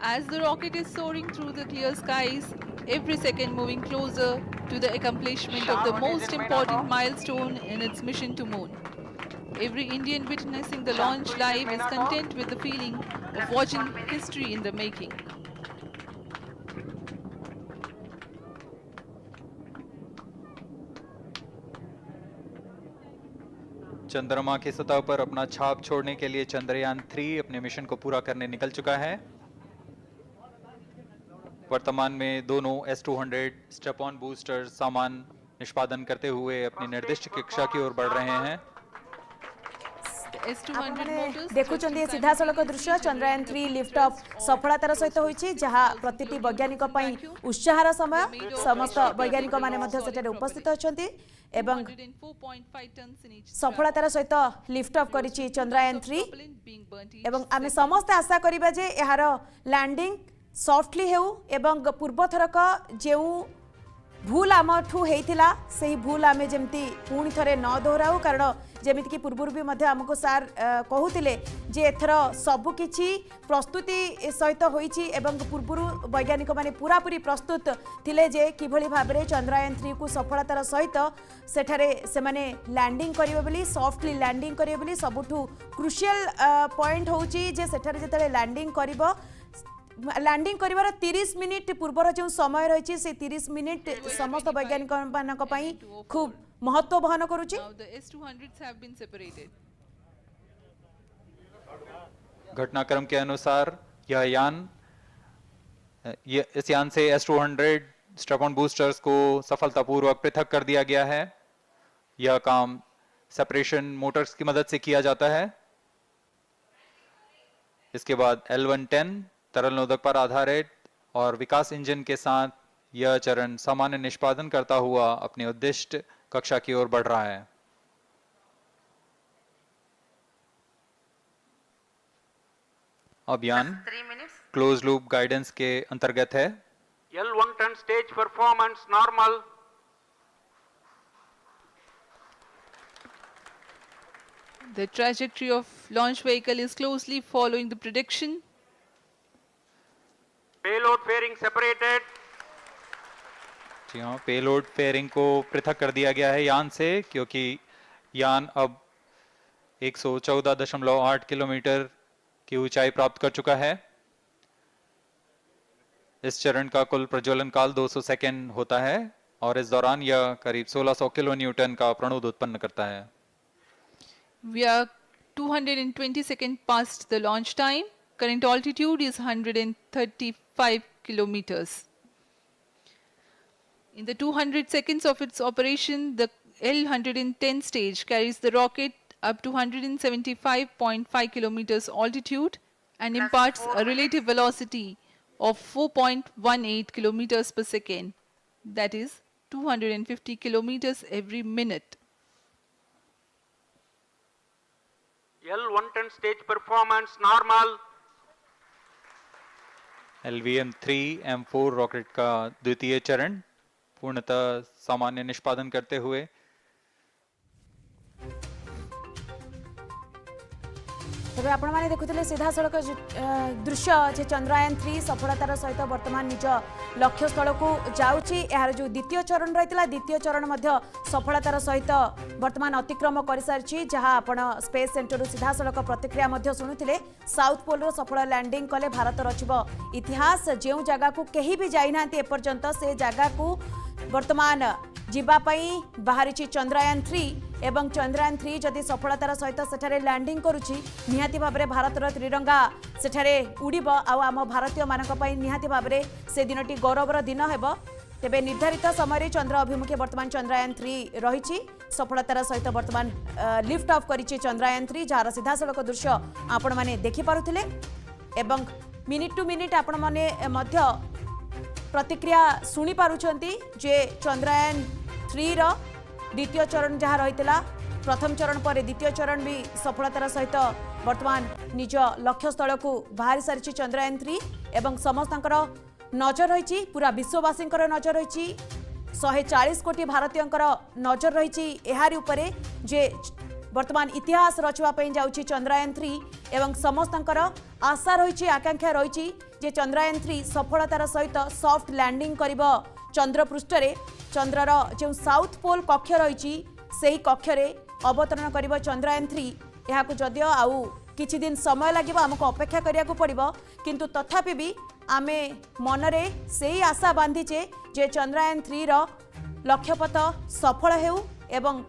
As the rocket is soaring through the clear skies, every second moving closer to the accomplishment of the most important milestone in its mission to moon. Every Indian witnessing the launch live is content with the feeling of watching history in the making. चंद्रमा की सतह पर अपना छाप छोड़ने के लिए चंद्रयान-3 अपने मिशन को पूरा करने निकल चुका है। वर्तमान में दोनों S-200 स्टेप ऑन बूस्टर सामान निष्पादन करते हुए अपनी निर्दिष्ट कक्षा की ओर बढ़ रहे हैं। देखुचंदी सीधा सड़क दृश्य चंद्रयान-3 लिफ्ट ऑफ सफलतार सहित होईछि जहा प्रतिटी वैज्ञानिक पई उत्साहर समय समस्त वैज्ञानिक माने मध्य सेठारे उपस्थित अछंती एवं सफलतार सहित लिफ्ट ऑफ करिछि चंद्रयान-3 एवं आमे समस्त आशा करिबा जे एहार लैंडिंग सॉफ्टली हेउ एवं पूर्व थरक जेउ भूल आमठू हेइथिला सेही भूल आमे जेमती पुणी थरे न दोहराउ कारण जेमिति कि पूर्व भी मध्य हमको सार कहूतिले जे एथर सबु किछि प्रस्तुति सहित होईछि एवं पूर्व वैज्ञानिक माने पूरा पूरी प्रस्तुत थिले जे किभली भाबरे चंद्रयान-3 को सफलतार सहित सेठारे से माने लैंडिंग करिवे बोली सॉफ्टली लैंडिंग करिवे बोली सबुठू क्रुशियल पॉइंट होउछि जे सेठारे जेतले लैंडिंग करिवो लैंडिंग करिवार 30 मिनिट पूर्वर जो समय रही से 30 मिनिट समस्त वैज्ञानिक मानक पई खूब महत्व बहन करूची। घटनाक्रम के अनुसार यह यान इस यान से S-200 स्टेप ऑन बूस्टर्स को सफलतापूर्वक पृथक कर दिया गया है। यह काम सेपरेशन मोटर्स की मदद से किया जाता है। इसके बाद L110 तरल नोदक पर आधारित और विकास इंजन के साथ यह चरण सामान्य निष्पादन करता हुआ अपने उद्दिष्ट कक्षा की ओर बढ़ रहा है। अभियान क्लोज लूप गाइडेंस के अंतर्गत है। L110 stage performance normal. The trajectory of launch vehicle is closely following the prediction. Payload fairing separated. जी हाँ, पेलोड फेयरिंग को पृथक कर दिया गया है यान से क्योंकि यान अब 114.8 किलोमीटर की ऊंचाई प्राप्त कर चुका है। इस चरण का कुल प्रज्वलन काल 200 सेकेंड होता है और इस दौरान यह करीब 1600 किलो न्यूटन का प्रणुद उत्पन्न करता है। We are 220 seconds past the launch time. Current altitude is 135 kilometers. In the 200 seconds of its operation, the L110 stage carries the rocket up to 175.5 kilometers altitude and imparts a relative velocity of 4.18 kilometers per second. That is 250 kilometers every minute. L110 stage performance normal. LVM-3 M4 rocket का द्वितीय चरण पूर्णतः सामान्य निष्पादन करते हुए तेज आपण मैंने देखुले सीधा सड़क दृश्य जे चंद्रयान 3 सफलतार सहित वर्तमान निज लक्ष्य स्थल को जाऊँगी यार जो द्वितीय चरण रही द्वितीय चरण सफलतार सहित वर्तमान अतिक्रम कर सारी जहाँ आपण स्पेस सेंटर सीधा सड़क प्रतिक्रिया शुणुते साउथ पोल सफल लैंडिंग कले भारत रचिब इतिहास जो जगह को कहीं भी जाइना एपर्यंत से जगह को वर्तमान जीवाई बाहरी चंद्रयान 3 एवं चंद्रयान 3 जदि सफलतार सहित सेठारे लैंडिंग करुच्ची निहाती भाबरे भारतर त्रिरंगा सेठारे उड़ीब आम भारतीय मानक पई निहाती भाबरे से दिनटी गौरवर दिन हेब तेबे निर्धारित समय चंद्र अभिमुखे वर्तमान चंद्रयान 3 रही सफलतार सहित वर्तमान लिफ्ट ऑफ करिछि चंद्रयान 3 जार सीधा सड़क दृश्य आपण माने देखि पारुथिले एवं मिनिट टू मिनिट आपण माने मध्य प्रतिक्रिया शुणी पारुछंती जे चंद्रयान 3 रो द्वितीय चरण जहाँ रही प्रथम चरण पर द्वितीय चरण भी सफलतार सहित वर्तमान निज लक्ष्य स्थल को बाहरी सारी चंद्रयान 3 एवं समस्त नजर रही पूरा विश्ववासी नजर रही 140 कोटी भारतीय नजर रही यार उपरे जे वर्तमान इतिहास रचवाई जाऊँगी चंद्रयान 3 एवं समस्त आशा रही आकांक्षा रही जे चंद्रयान 3 सफलतार सहित सॉफ्ट लैंडिंग कर चंद्र पृष्ठ चंद्रर जो साउथ पोल कक्ष रही से कक्ष अवतरण कर चंद्रयान 3 यहाँ जदियो आउ किछि दिन समय लगे आमको अपेक्षा करिया को पड़िबो किंतु तथापि भी आमे मनरे से ही आशा बांधीचे जे चंद्रयान 3 रो लक्ष्यपथ सफल हेउ एवं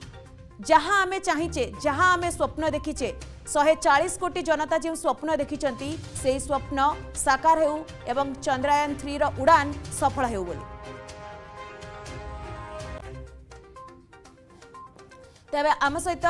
जहाँ आमे चाहिचे जहाँ आमे स्वप्न देखीचे 140 कोटी जनता जो स्वप्न देखिचंती से स्वप्न साकार हेउ एवं चंद्रयान 3 रो उड़ान सफल हेउ बोली तेबे आम सहित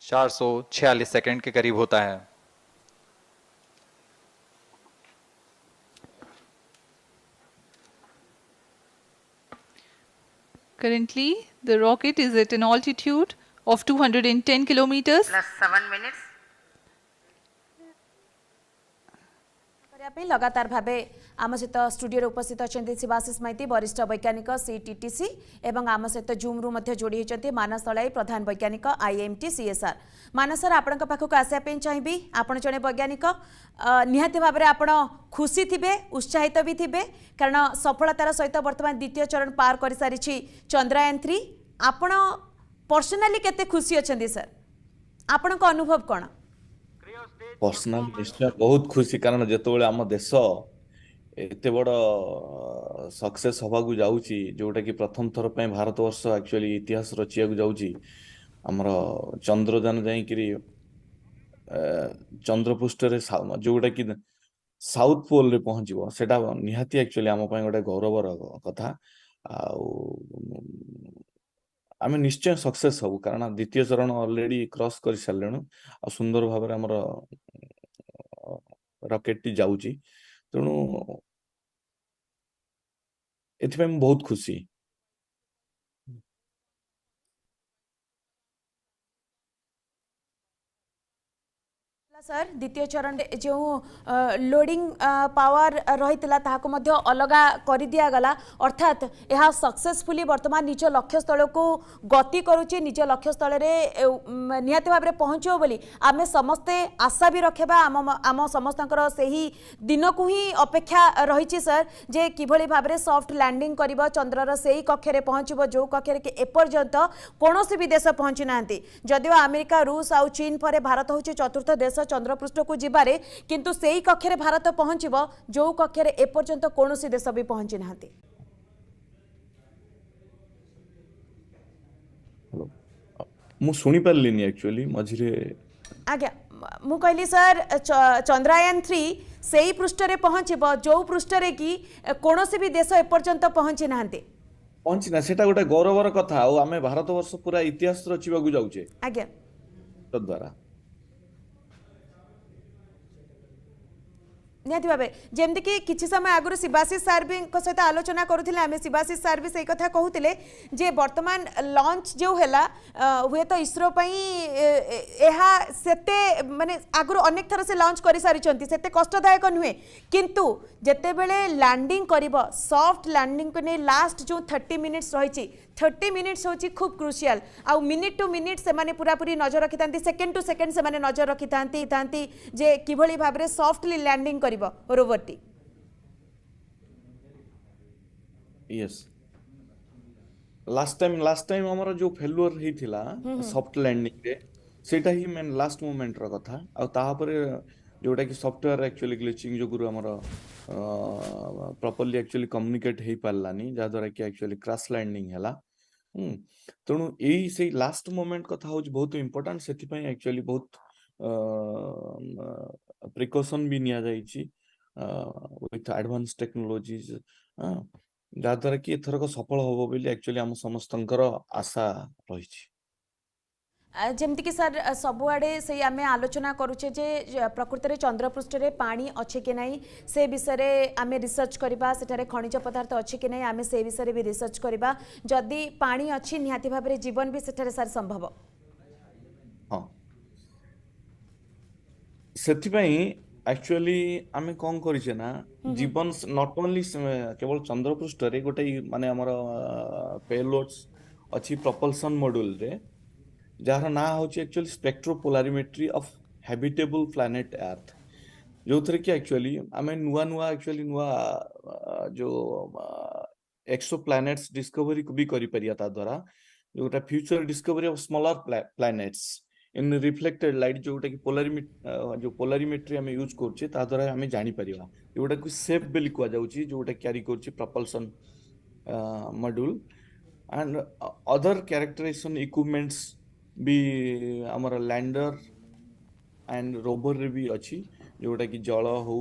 चार 446 सेकंड के करीब होता है। Currently, the rocket is at an altitude of 210 kilometers. Plus 7 minutes. लगातार भावे आम सहित स्टूडियो उपस्थित अच्छा शिवाशीष माइती वरिष्ठ वैज्ञानिक सीटीटीसी एवं आम सहित जूम रु जोड़ी होती मानस दलाई प्रधान वैज्ञानिक आईएमटी सीएसआर मानस सर आपण पाखक आसापी चाहिए आपण जड़े वैज्ञानिक निहाती भाव में आपण खुशी थे उत्साहित भी थे कारण सफलतार सहित वर्तमान द्वितीय चरण पार कर सारी चंद्रयान 3 आपण पर्सनाली केते खुशी अच्छा सर आपण अनुभव कौन पर्सनाल निश्चय बहुत खुशी कारण जेतोले आम देश एते बड़ सक्सेस हवा को जाउची जोटा कि प्रथम थर पे भारत वर्ष एक्चुअली इतिहास रचिया को जाउची हमर चंद्रयान जाई कि चंद्रपृष्ठ रे जोटा कि साउथ पोल रे पहुंचबो सेटा निहाती एक्चुअली आम पय गोटे गौरवर कथा आम निश्चय सक्सेस हबु कारण द्वितीय चरण ऑलरेडी क्रॉस कर सारे आ सुंदर भाव में आमर रॉकेट टी जाउची तेणु एथि बहुत खुशी सर द्वितीय चरण जो लोडिंग पावर रही अलग कर दि गला अर्थात यह सक्सेसफुली वर्तमान निज लक्ष्य स्थल को गति करुच्ची निज लक्ष्य स्थल निहाती भाव में पहुँचो बोली आमे समस्ते आशा भी रखा आम समस्त दिन को ही अपेक्षा रही सर जे किभली भाव में सॉफ्ट लैंडिंग कर चंद्रर से कक्षे पहुँचब जो कक्षे एपर्यंत कौन भी देश पहुँची ना जदिव अमेरिका रूस आउ चीन पर भारत हूँ चतुर्थ देश चंद्रपृष्ठ को जीवारे किंतु सेही कक्षे भारत पहुंचब जो कक्षे एपर्यंत कौन देश भी पहुंची ना मु सुनी पारलिनी एक्चुअली मझिरे आज्ञा मु कहली सर चंद्रयान 3 सेही पृष्ठरे पहुंचबो जो पृष्ठरे की कोनोसी भी देश एपर्यंत पहुंची नाहंते पहुंची ना सेटा गोटे गौरवर कथा और आमे भारत वर्ष पूरा इतिहास रचिबाकू जाउचे आज्ञा तद्वारा निहाती भावे जेमती कि किछि समय आगुरी शिवाशी सार भी सहित आलोचना करुथिले आमे शिवाशी सार भी सही कथा कहूथिले जे वर्तमान लॉन्च जो हैला हुए तो इसरो पई एहा सेते माने आगुरी अनेक थर से लॉन्च करि सारिचंती सेते कष्टदायक नुहे किंतु जेते बेले लैंडिंग करिवो सॉफ्ट लैंडिंग को ने लास्ट जो 30 मिनिट्स रहिछि 30 मिनिट्स होची खूब क्रुशियल आ मिनिट टू मिनिट से माने पूरा पूरी नजर रखितांती सेकंड टू सेकंड से माने नजर रखितांती जे किभली भाबरे सॉफ्टली लैंडिंग करिवो रोबोटी यस लास्ट टाइम हमर जो फेल्युअर हेथिला सॉफ्ट लैंडिंग रे सेटा ही मेन लास्ट मोमेंट रो कथा आ ताहा परे जोटा कि सॉफ्टवेयर एक्चुअली ग्लिचिंग जो गुरु हमर प्रॉपर्ली एक्चुअली कम्युनिकेट हे पारलानी जा द्वारा कि एक्चुअली क्रैश लैंडिंग हैला तेणु यही से लास्ट मोमेंट कथा हो बहुत इंपोर्टेंट सेति पई एक्चुअली बहुत प्रिकॉशन भी निया जाइछि विथ एडवांस टेक्नोलॉजीज जा द्वारा कि एथरक सफल होबो बोली एक्चुअली हम समस्तंकर आशा रहिछि जमती कि सर सबुआड़े से आम आलोचना करुचे जे प्रकृत में चंद्रपृष्ठ रे पानी अच्छे कि नहीं से विषय आम रिसर्च करवा सेठारे खनिज पदार्थ अच्छे कि नहीं आम से विषय भी रिसर्च करवा जदि पानी अच्छी निहाती भाव में जीवन भी सेठारे सर संभव हाँ सेथिपई एक्चुअली आम कौन करिचे ना जीवन नॉट ओनली केवल चंद्रपृष्ठ रे गोटे माने हमर पेलोड्स अच्छी प्रोपल्सन मॉड्यूल रे जार ना हूँ actually स्पेक्ट्रोपोलारिमेट्री of habitable planet earth जो थे कि एक्चुअली आम नुआ नुआ एक्चुअली नुआ जो एक्सो प्लैनेट्स डिस्कवरी भी करि परिया ता द्वारा जोटा future discovery of smaller planets in reflected light जोटा कि पोलारिमेट्री आम यूज करछे ता द्वारा आम जानि परिया जोटा कि सेफ बेली कुआ जाउची जोटा क्यारी करछि propulsion module and other characterization equipments भी आमर लैंडर एंड रोवर रे भी अच्छी जोटा कि जल हो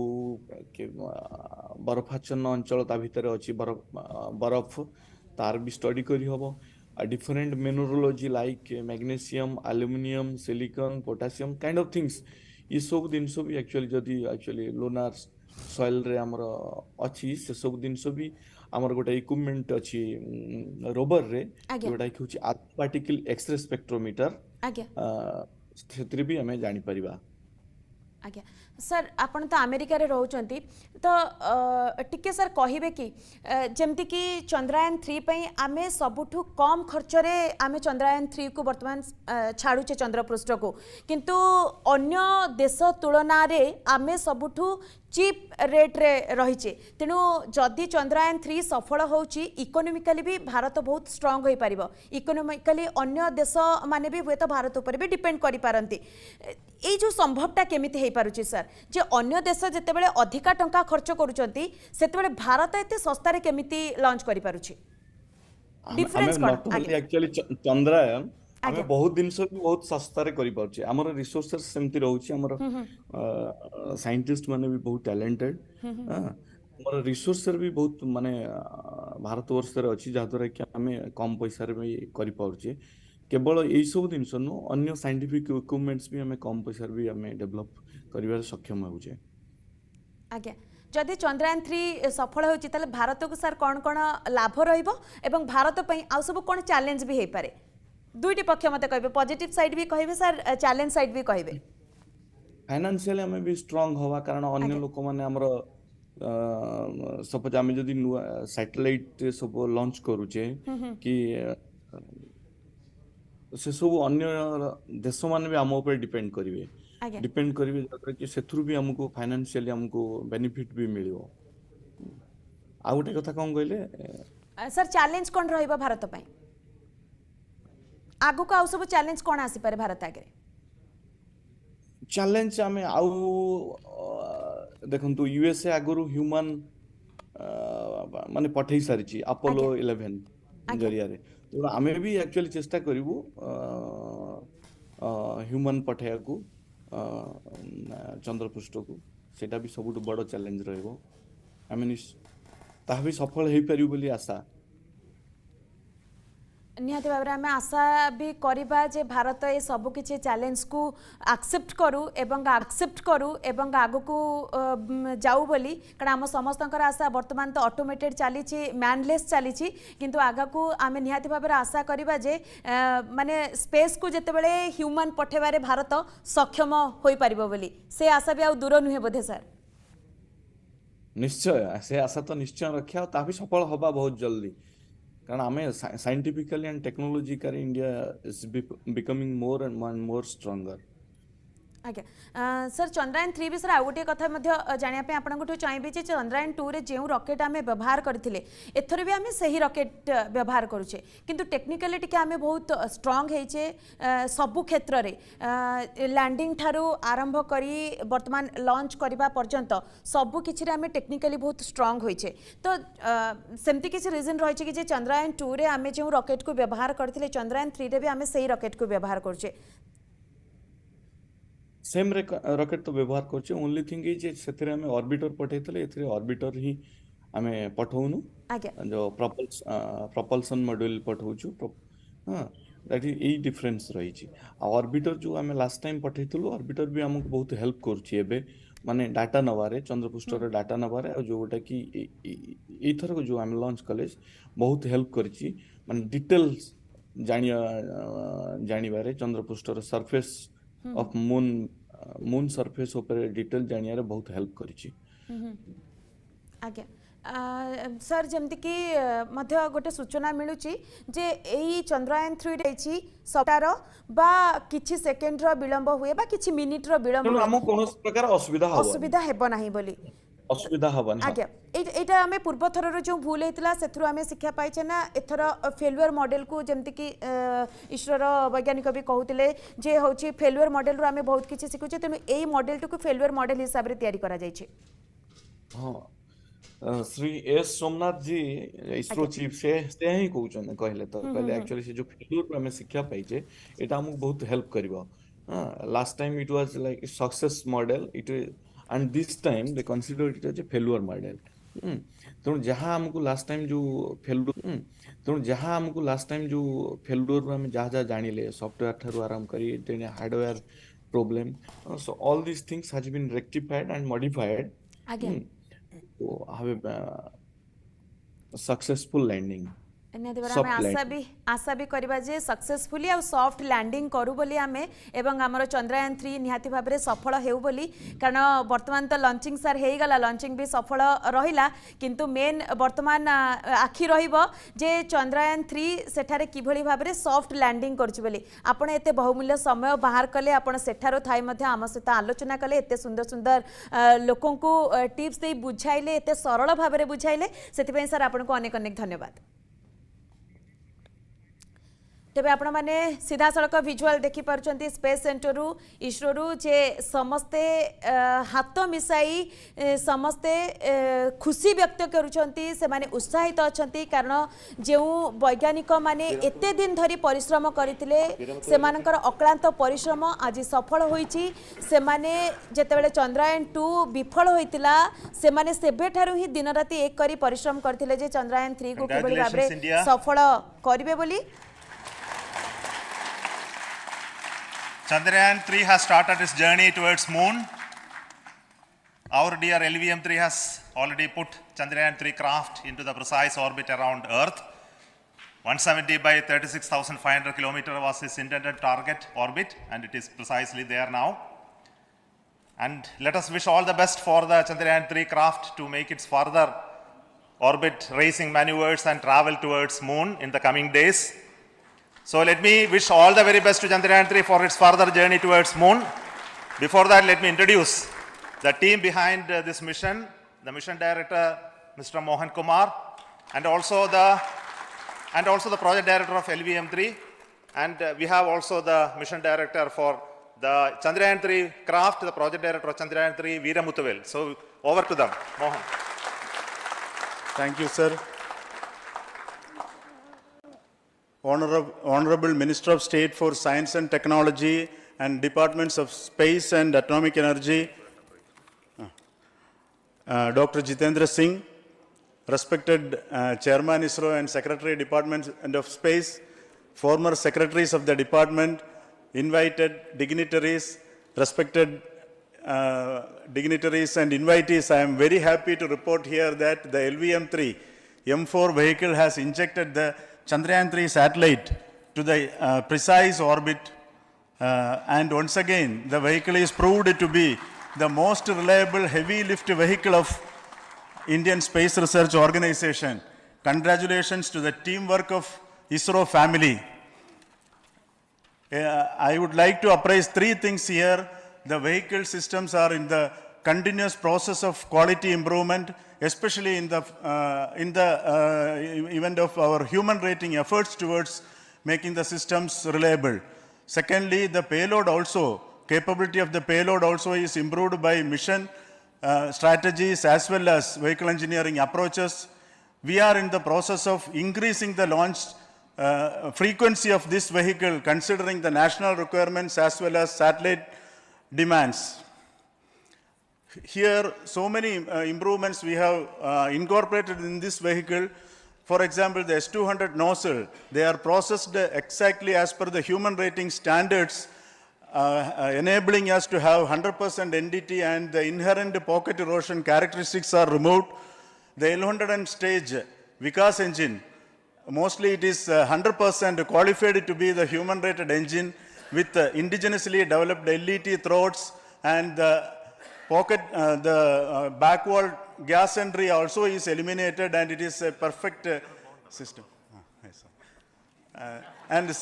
बरफाच्छन्न अंचल ता भितर अच्छी बरफ तार भी स्टडी करी हबो different mineralogy like magnesium aluminium silicon potassium kind of things ये सब जिनस भी एक्चुअली लूनार सॉइल रे हमर अच्छी से सब जिनस भी आमर गोटे इक्विपमेंट अच्छी रोवर रे जोटा कि होची पार्टिकल एक्सरे स्पेक्ट्रोमीटर क्षेत्र भी हमें जानि परिबा आज्ञा सर आपण तो अमेरिका रे रहउचंती तो टिके सर कहिबे कि जेमती कि चंद्रयान 3 पई आमे सबुठु कम खर्च रे आमे चंद्रयान 3 को वर्तमान छाड़ुचे चंद्रपृष्ठ को किंतु अन्य देश तुलना रे आमे सबुठु चीप रेट रे रहिचे तेणु जदि चंद्रयान 3 सफल होउची इकोनॉमिकली भी भारत बहुत स्ट्रांग होई परिबो इकोनॉमिकली अन्य देश माने भी हुए तो भारत ऊपर भी डिपेंड करि पारंती ए जो संभवटा केमिति हेई पारुची सर जे अन्य देश जते बेले अधिका टंका खर्च करूचंती सेते बेले भारत एते सस्ता रे केमिति लॉन्च करि पारुची डिफरेंस कोन एक्चुअली चंद्रयान आमे बहुत दिन से बहुत सस्ता रे करि पाउची हमर रिसोर्सेस सेमति रहउची हमर साइंटिस्ट माने भी बहुत टैलेंटेड हमर रिसोर्स भी बहुत माने भारत वर्ष रे अछि जा द्वारा कि आमे कम पैसा रे भी करि पाउची केवल एई सब दिन नु अन्य साइंटिफिक इक्विपमेंट्स भी हमें कम पैसा भी हमें डेवलप करिवार सक्षम होउचे आज्ञा जदि चंद्रयान 3 सफल होउची तले भारत को सर कोन कोन लाभ रहइबो एवं भारत पई आ सब कोन चैलेंज भी हे पारे दुईटी पक्ष मते कहबे पॉजिटिव साइड भी कहबे सर चैलेंज साइड भी कहबे फाइनेंशियली हमें भी स्ट्रांग होवा कारण अन्य लोक माने हमर सपोज आमे जदि सैटेलाइट सब लॉन्च करूचे कि से सब अन्य देश माने भी हम ऊपर डिपेंड करिवे जतरा कि सेथुर भी हमको फाइनेंशियली हमको बेनिफिट भी मिलियो आ गोटे कथा कोन कहले सर चैलेंज कोन रहइबा भारत पई आगु को आउ सब चैलेंज कोन आसी पारे भारत आगे चैलेंज आमे आउ देखंतु यूएसए आगुरु ह्यूमन माने पठेई सारिची अपोलो 11 जरिया रे तो आमे भी एक्चुअली चेष्टा करिवु ह्यूमन पठेया को चंद्रपृष्ठ को सेटा भी सबुठ बड़ चैलेंज रहिबो आई मीन ताहा भी सफल हेई परियो बोली आशा निहाती भाव में आम आशा भी करवा जे भारत ये सब किसी चैलेंज को एक्सेप्ट करू एवं आग को जाऊ बोली कारण आम समस्त आशा बर्तमान तो ऑटोमेटेड चली मैनलेस चली किंतु आग को आम निहाती भाव में आशा करवा जे माने स्पेस को जितेबाला ह्यूमन पठेबारे भारत सक्षम हो पार बोली से आशा भी आ दूर नुहे बोधे सर निश्चय से आशा तो निश्चय रखा ता भी सफल हवा बहुत जल्दी कारण आम scientifically and technologically India is becoming more and more stronger आज्ञा सर चंद्रयान 3 विषय आउ गोटे कथा जानापी आपको चाहिए जे चंद्रयान 2 रे जो रॉकेट आम व्यवहार करथिले एथर भी आम सही रॉकेट व्यवहार करुचे किंतु टेक्निकली टिके आम बहुत स्ट्रांग होइचे सबु क्षेत्र रे लैंडिंग ठारू आरंभ करी वर्तमान लॉन्च करबा पर्यंत सबु किछि रे आम टेक्निकली बहुत स्ट्रांग होइचे तो सेमती किछि रीजन रहिছে कि जे चंद्रयान 2 रे आम जो रॉकेट को व्यवहार करथिले चंद्रयान 3 रे भी आम सही रॉकेट को व्यवहार करुचे सेम रॉकेट तो व्यवहार करछे ओनली थिंग इज सेथरे हमें ऑर्बिटर पठेतले एथरे ऑर्बिटर ही हमें पठौनु जो प्रोपल्सन मॉड्यूल पठौछु हां दैट इज ए डिफरेंस रही छी ऑर्बिटर जो हमें लास्ट टाइम पठेतलु ऑर्बिटर भी हमको बहुत हेल्प करछि एबे माने डाटा नवारे चंद्रपृष्ठ रे डाटा नवारे और जोटा कि एथर को जो हम लॉन्च कॉलेज बहुत हेल्प करछि माने डिटेल्स जानिबारे चंद्रपृष्ठ रे सरफेस ऑफ मून सरफेस ऊपर डिटेल जानिया रे बहुत हेल्प करिछि आज्ञा सर जमती कि मध्य गोटे सूचना मिलुची जे एई चंद्रयान 3 रे सप्ताह बा किछि सेकेंड रो विलंब हुए बा किछि मिनिट रो विलंब हम कोनो प्रकार असुविधा हेबो नाही बोली असुविधा हबन आज्ञा एटा हमें पूर्व थर जो भूल होता से आम शिक्षा पाइचे ना एथर फेलुअर मॉडल को जमती कि ईश्वर वैज्ञानिक भी कहते जे हूँ फेलुअर मॉडल रू आम बहुत किसी शिखुचे तेणु यही मॉडल टू फेलुअर मॉडल हिसाब से तैयारी करा जायछि श्री एस सोमनाथ जी इसरो चीफ से ही कहले तो कहले एक्चुअली से जो फेलुअर आम शिक्षा पाइचे एटा हमको बहुत हेल्प करिवो last time it was like success model it and this time they consider it as a failure model तो जहाँ हमको लास्ट टाइम जो फेलुअर हम जहाँ जानिले सॉफ्टवेयर ठारू आराम करी तेने hardware problem so all this things has been rectified and modified तो हैव सक्सेसफुल लैंडिंग आशा भी करबा जे सक्सेसफुली आ सॉफ्ट लैंडिंग करू बोली आमे एवं हमर चंद्रयान 3 निहाती भाव में सफल हेउ बोली कारण वर्तमान तो लॉन्चिंग सार हे गला लॉन्चिंग भी सफल रहिला किंतु मेन वर्तमान आखि रहिबो जे चंद्रयान 3 सेठारे किभली भाव में सॉफ्ट लैंडिंग करछि बोली आपण एते बहुमूल्य समय बाहर कले आपण सेठारो थाई मध्ये आम सहित आलोचना कले एते सुंदर सुंदर लोकों को टिप्स दे बुझाइले एते सरल भाव में बुझाइले सेति सर आपण को अनेक अनेक धन्यवाद तेबे आपण माने सीधा सड़क विजुअल देखि पारछंती स्पेस सेंटर रु इसरो रु जे समस्ते हाथ मिसाई समस्ते खुशी व्यक्त करूछंती से माने उत्साहित अछंती कारण जे वैज्ञानिक माने एते दिन धरी परिश्रम करथिले से मानकर अक्लांत परिश्रम आज सफल होईची से माने जेतेबेले चंद्रयान 2 विफल होइतिला से माने सेबे ठारू ही दिन राति एक करी परिश्रम करथिले जे चंद्रयान 3 को किबे भाबरे सफल करिवे बोली Chandrayaan 3 has started its journey towards moon. Our dear LVM-3 has already put Chandrayaan 3 craft into the precise orbit around Earth. 170 by 36,500 kilometer was its intended target orbit, and it is precisely there now. And let us wish all the best for the Chandrayaan 3 craft to make its further orbit racing maneuvers and travel towards moon in the coming days. So let me wish all the very best to Chandrayaan 3 for its further journey towards moon. Before that, let me introduce the team behind this mission, the mission director, Mr. Mohan Kumar, and also the project director of LVM-3, and we have also the mission director for the Chandrayaan 3 craft, the project director of Chandrayaan 3, Veera Muthuvel. So over to them, Mohan. Thank you, sir. Honorable Minister of State for Science and Technology and Departments of Space and Atomic Energy, Dr. Jitendra Singh, respected Chairman ISRO and Secretary Department of Space, former secretaries of the department, invited dignitaries, respected dignitaries and invitees. I am very happy to report here that the LVM-3 M4 vehicle has injected the Chandrayaan-3 satellite to the precise orbit, and once again the vehicle is proved to be the most reliable heavy lift vehicle of Indian Space Research Organization. Congratulations to the teamwork of ISRO family. I would like to appraise three things here. The vehicle systems are in the continuous process of quality improvement, especially in the event of our human rating efforts towards making the systems reliable. Secondly, the payload also, capability of the payload also is improved by mission strategies as well as vehicle engineering approaches. We are in the process of increasing the launch frequency of this vehicle considering the national requirements as well as satellite demands. Here, so many improvements we have incorporated in this vehicle. For example, the S200 nozzle, they are processed exactly as per the human rating standards, enabling us to have 100% NDT, and the inherent pocket erosion characteristics are removed. The L100 stage Vikas engine, mostly it is 100% qualified to be the human rated engine with indigenously developed LET throats, and the pocket, the backward gas entry also is eliminated, and it is a perfect system. And the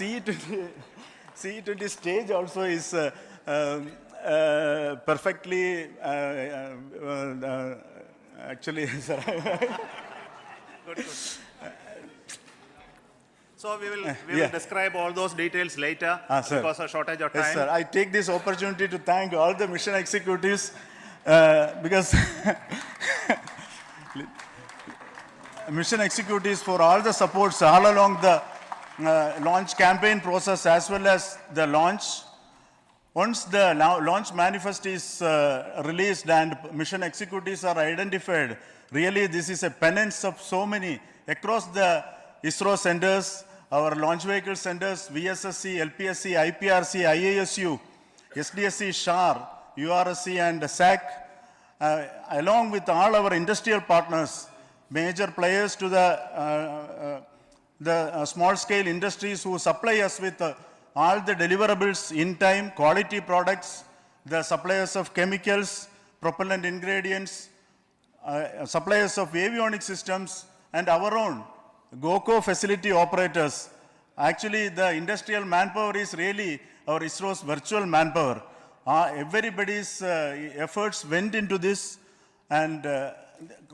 CE20 stage also is perfectly, actually, sir. Good. So we will describe all those details later because of shortage of time. Yes, sir. I take this opportunity to thank all the mission executives because mission executives for all the supports all along the launch campaign process as well as the launch. Once the launch manifest is released and mission executives are identified, really this is a penance of so many across the ISRO centers, our launch vehicle centers, VSSC, LPSC, IPRC, IASU, SDSC, SHAR, URSC and SAC, along with all our industrial partners, major players to the small scale industries who supply us with all the deliverables in time, quality products, the suppliers of chemicals, propellant ingredients, suppliers of avionics systems, and our own GOCO facility operators. Actually, the industrial manpower is really our ISRO's virtual manpower. Everybody's efforts went into this, and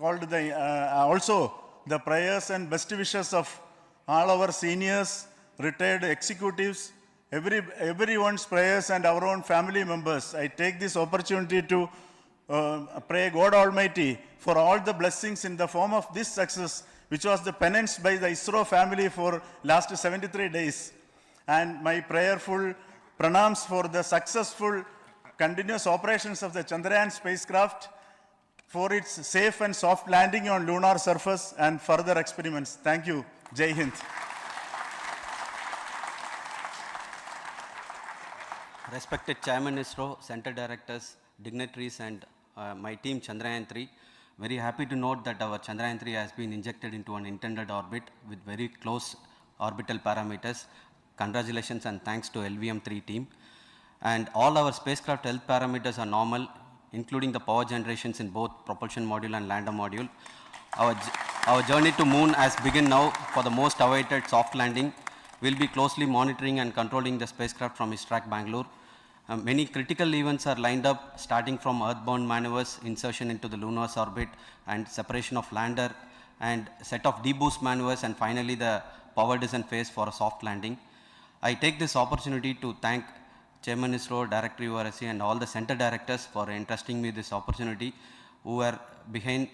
also the prayers and best wishes of all our seniors, retired executives, everyone's prayers and our own family members. I take this opportunity to pray God Almighty for all the blessings in the form of this success, which was the penance by the ISRO family for last 73 days. And my prayerful pranams for the successful continuous operations of the Chandrayaan spacecraft, for its safe and soft landing on lunar surface and further experiments. Thank you. Jai Hind. Respected Chairman ISRO, Center Directors, dignitaries and my team Chandrayaan-3, very happy to note that our Chandrayaan-3 has been injected into an intended orbit with very close orbital parameters. Congratulations and thanks to LVM-3 team. And all our spacecraft health parameters are normal, including the power generations in both propulsion module and lander module. Our journey to moon has begun now for the most awaited soft landing. We'll be closely monitoring and controlling the spacecraft from ISTRAC Bangalore. Many critical events are lined up, starting from earthbound maneuvers, insertion into the lunar orbit, and separation of lander, and set of deboost maneuvers, and finally the power descent phase for a soft landing. I take this opportunity to thank Chairman ISRO, Director URSC, and all the center directors for entrusting me this opportunity, who have been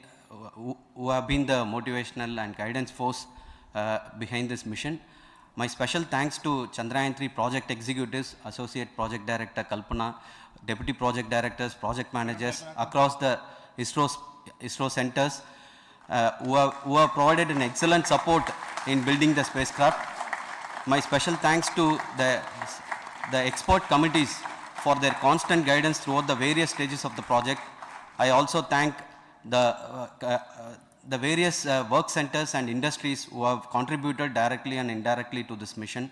the motivational and guidance force behind this mission. My special thanks to Chandrayaan 3 project executives, Associate Project Director Kalpana, Deputy Project Directors, Project Managers across the ISRO centers who have provided an excellent support in building the spacecraft. My special thanks to the expert committees for their constant guidance throughout the various stages of the project. I also thank the various work centers and industries who have contributed directly and indirectly to this mission.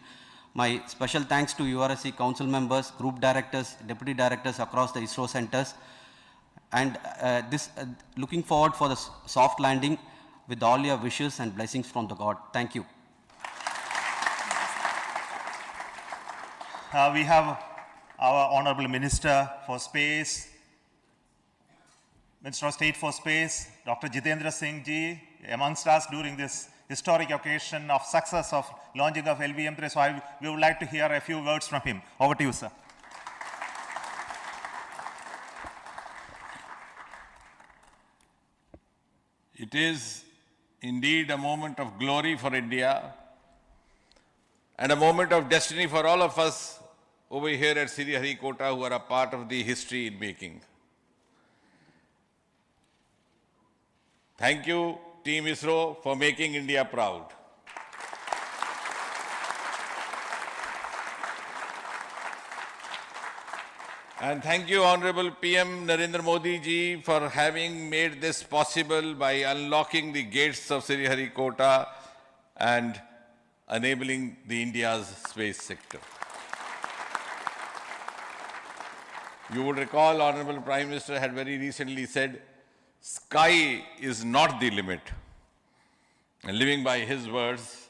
My special thanks to URSC council members, group directors, deputy directors across the ISRO centers, and looking forward for the soft landing with all your wishes and blessings from the God. Thank you. We have our Honorable Minister for Space, Minister of State for Space, Dr. Jitendra Singh ji, amongst us during this historic occasion of success of launching of LVM-3. So we would like to hear a few words from him. Over to you, sir. It is indeed a moment of glory for India and a moment of destiny for all of us over here at Sriharikota who are a part of the history in making. Thank you, Team ISRO, for making India proud. And thank you, Honorable PM Narendra Modi ji, for having made this possible by unlocking the gates of Sriharikota and enabling the India's space sector. You would recall, Honorable Prime Minister had very recently said, sky is not the limit. And living by his words,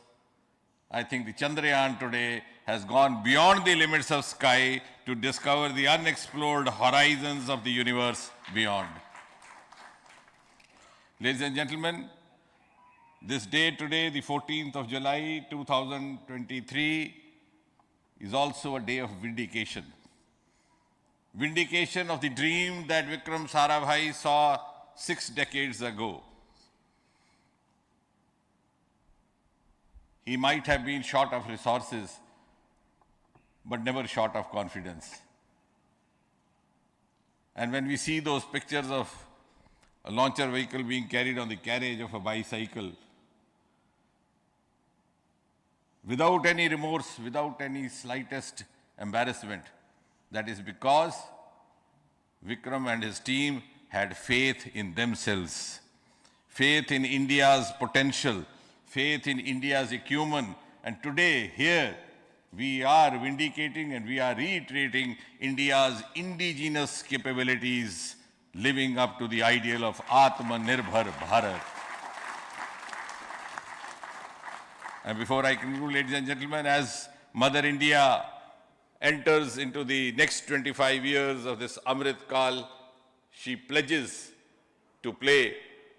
I think the Chandrayaan today has gone beyond the limits of sky to discover the unexplored horizons of the universe beyond. Ladies and gentlemen, this day today, the 14th of July 2023, is also a day of vindication. Vindication of the dream that Vikram Sarabhai saw 6 decades ago. He might have been short of resources, but never short of confidence. And when we see those pictures of a launcher vehicle being carried on the carriage of a bicycle, without any remorse, without any slightest embarrassment, that is because Vikram and his team had faith in themselves, faith in India's potential, faith in India's acumen. And today, here, we are vindicating and we are reiterating India's indigenous capabilities, living up to the ideal of Atmanirbhar Bharat. And before I conclude, ladies and gentlemen, as Mother India enters into the next 25 years of this Amrit Kal, she pledges to play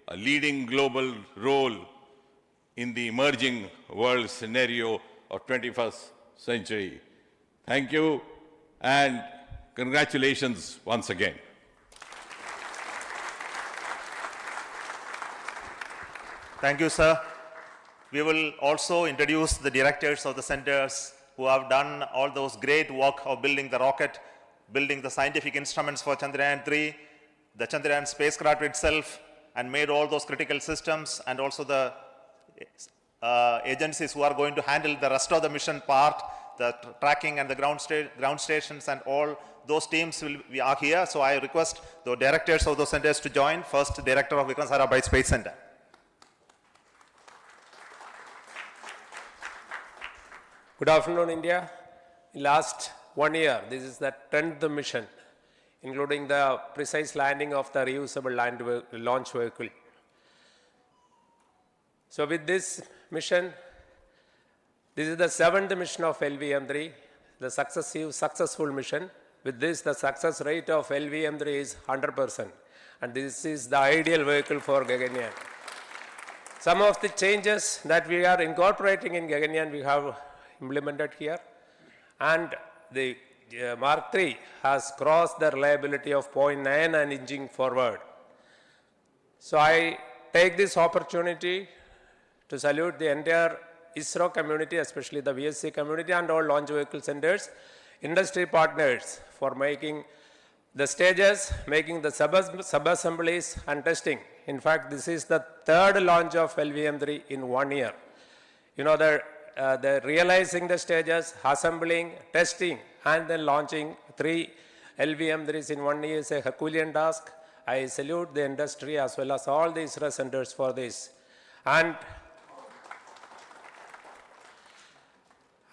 a leading global role in the emerging world scenario of 21st century. Thank you and congratulations once again. Thank you, sir. We will also introduce the directors of the centers who have done all those great work of building the rocket, building the scientific instruments for Chandrayaan-3, the Chandrayaan spacecraft itself, and made all those critical systems, and also the agencies who are going to handle the rest of the mission part, the tracking and the ground stations, and all those teams are here. So I request the directors of those centers to join. First, Director of Vikram Sarabhai Space Center. Good afternoon, India. In last 1 year, this is the 10th mission, including the precise landing of the reusable launch vehicle. So with this mission, this is the 7th mission of LVM-3, the successful mission. With this, the success rate of LVM-3 is 100%. And this is the ideal vehicle for Gaganyaan. Some of the changes that we are incorporating in Gaganyaan, we have implemented here. And the Mark III has crossed the reliability of 0.9 and inching forward. So I take this opportunity to salute the entire ISRO community, especially the VSC community and all launch vehicle centers, industry partners for making the stages, making the sub-assemblies and testing. In fact, this is the third launch of LVM3 in 1 year. You know, the realizing the stages, assembling, testing, and then launching 3 LVM3s in 1 year is a Herculean task. I salute the industry as well as all the ISRO centers for this. And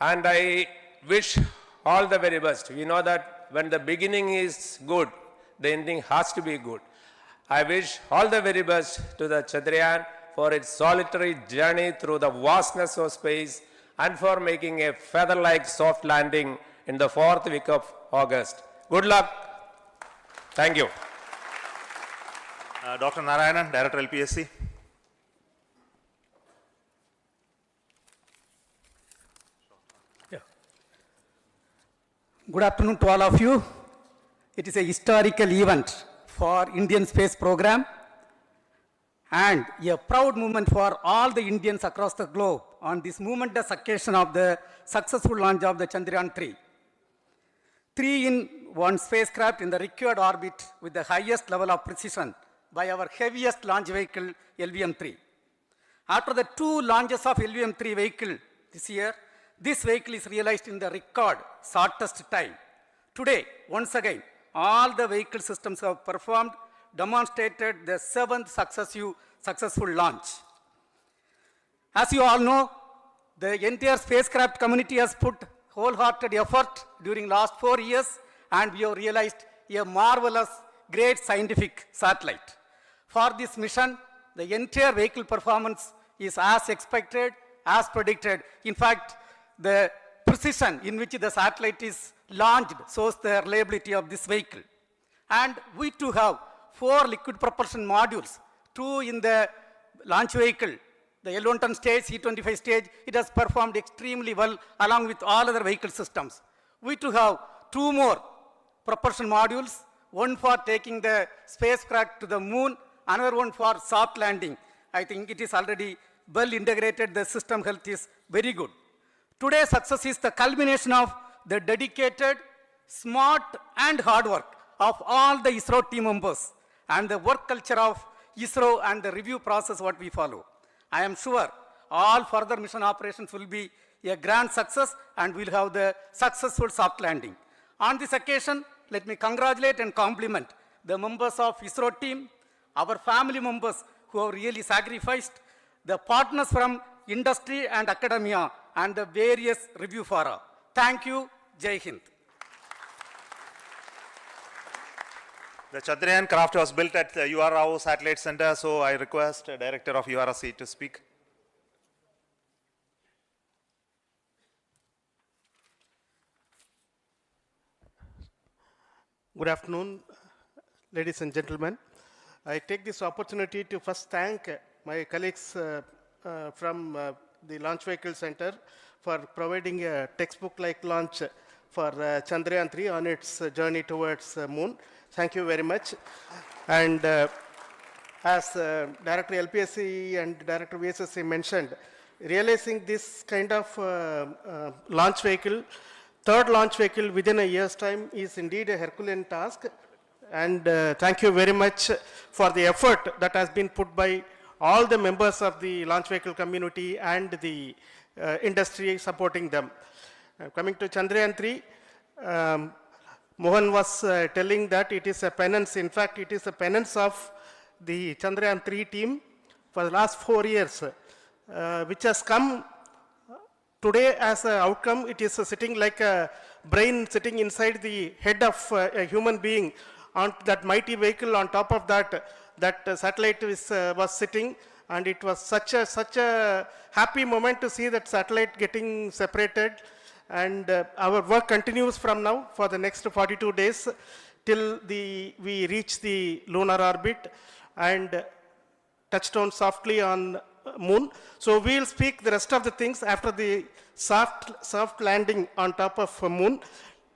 I wish all the very best. We know that when the beginning is good, the ending has to be good. I wish all the very best to the Chandrayaan for its solitary journey through the vastness of space and for making a feather-like soft landing in the 4th week of August. Good luck. Thank you. Dr. Narayanan, Director LPSC. Good afternoon to all of you. It is a historical event for Indian space program and a proud moment for all the Indians across the globe on this momentous occasion of the successful launch of the Chandrayaan-3. 3-in-1 spacecraft in the required orbit with the highest level of precision by our heaviest launch vehicle, LVM-3. After the 2 launches of LVM-3 vehicle this year, this vehicle is realized in the record shortest time. Today, once again, all the vehicle systems have performed, demonstrated the 7th successful launch. As you all know, the entire spacecraft community has put wholehearted effort during last 4 years, and we have realized a marvelous, great scientific satellite. For this mission, the entire vehicle performance is as expected, as predicted. In fact, the precision in which the satellite is launched shows the reliability of this vehicle. And we too have 4 liquid propulsion modules, 2 in the launch vehicle. The L110 stage, C25 stage, it has performed extremely well along with all other vehicle systems. We too have 2 more propulsion modules, one for taking the spacecraft to the moon, another one for soft landing. I think it is already well integrated, the system health is very good. Today's success is the culmination of the dedicated, smart and hard work of all the ISRO team members and the work culture of ISRO and the review process what we follow. I am sure all further mission operations will be a grand success and we'll have the successful soft landing. On this occasion, let me congratulate and compliment the members of ISRO team, our family members who have really sacrificed, the partners from industry and academia, and the various review fora. Thank you. Jai Hind. The Chandrayaan craft was built at the UR Rao Satellite Center, so I request the Director of URSC to speak. Good afternoon, ladies and gentlemen. I take this opportunity to first thank my colleagues from the Launch Vehicle Center for providing a textbook-like launch for Chandrayaan-3 on its journey towards Moon. Thank you very much. And as Director LPSC and Director VSSC mentioned, realizing this kind of launch vehicle, third launch vehicle within a year's time is indeed a Herculean task. And thank you very much for the effort that has been put by all the members of the launch vehicle community and the industry supporting them. Coming to Chandrayaan-3, Mohan was telling that it is a penance. In fact, it is a penance of the Chandrayaan-3 team for the last 4 years, which has come today as an outcome. It is sitting like a brain sitting inside the head of a human being on that mighty vehicle. On top of that, that satellite was sitting, and it was such a happy moment to see that satellite getting separated. And our work continues from now for the next 42 days till we reach the lunar orbit and touchdown softly on Moon. So we'll speak the rest of the things after the soft landing on top of Moon.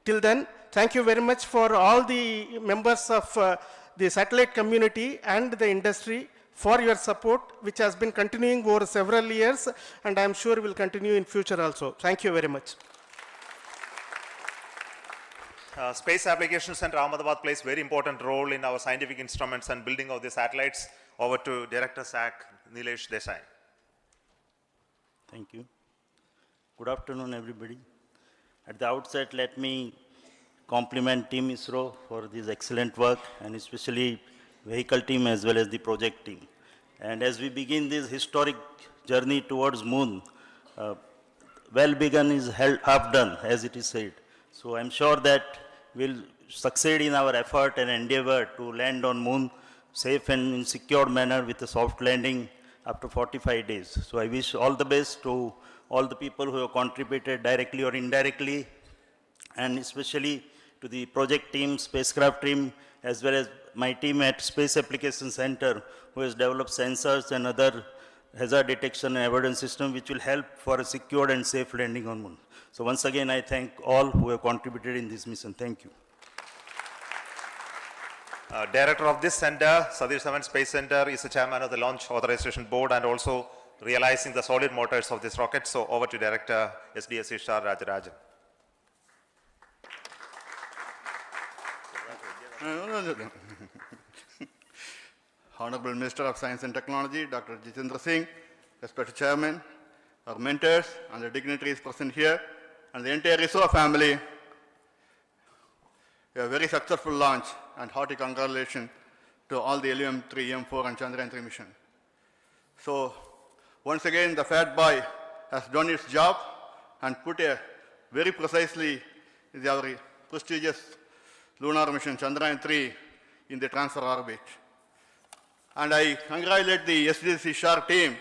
Till then, thank you very much for all the members of the satellite community and the industry for your support, which has been continuing over several years, and I am sure will continue in future also. Thank you very much. Space Applications Center Ahmedabad plays very important role in our scientific instruments and building of the satellites. Over to Director SAC, Nilesh Desai. Thank you. Good afternoon, everybody. At the outset, let me compliment Team ISRO for this excellent work, and especially vehicle team as well as the project team. And as we begin this historic journey towards moon, well begun is half done, as it is said. So I'm sure that we'll succeed in our effort and endeavor to land on moon safe and in secure manner with a soft landing after 45 days. So I wish all the best to all the people who have contributed directly or indirectly, and especially to the project team, spacecraft team, as well as my team at Space Applications Center, who has developed sensors and other hazard detection and avoidance system, which will help for a secured and safe landing on moon. So once again, I thank all who have contributed in this mission. Thank you. Director of this center, Satish Dhawan Space Center, is the chairman of the Launch Authorization Board and also realizing the solid motors of this rocket. So over to Director SDSC Shah Rajarajan. Honorable Minister of Science and Technology, Dr. Jitendra Singh, respected Chairman, our mentors and the dignitaries present here, and the entire ISRO family. A very successful launch, and hearty congratulations to all the LVM-3, M4 and Chandrayaan-3 mission. So once again, the Fat Boy has done its job and put a very precisely our prestigious lunar mission Chandrayaan-3 in the transfer orbit. And I congratulate the SDSC SHAR team,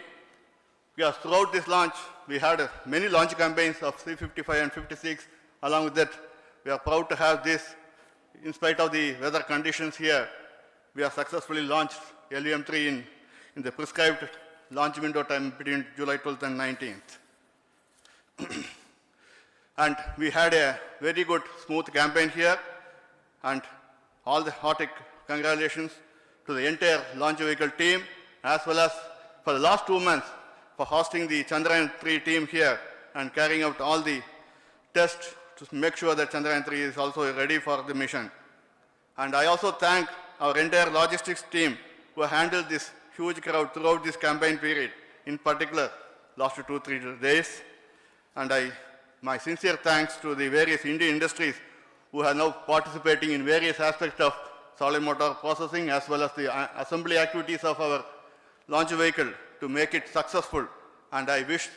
because throughout this launch, we had many launch campaigns of 355 and 56. Along with that, we are proud to have this. In spite of the weather conditions here, we have successfully launched LVM-3 in the prescribed launch window time between July 12th and 19th. And we had a very good, smooth campaign here, and all the hearty congratulations to the entire launch vehicle team, as well as for the last 2 months for hosting the Chandrayaan-3 team here and carrying out all the tests to make sure that Chandrayaan-3 is also ready for the mission. And I also thank our entire logistics team who handled this huge crowd throughout this campaign period, in particular last 2-3 days. And my sincere thanks to the various Indian industries who are now participating in various aspects of solid motor processing as well as the assembly activities of our launch vehicle to make it successful. And I wish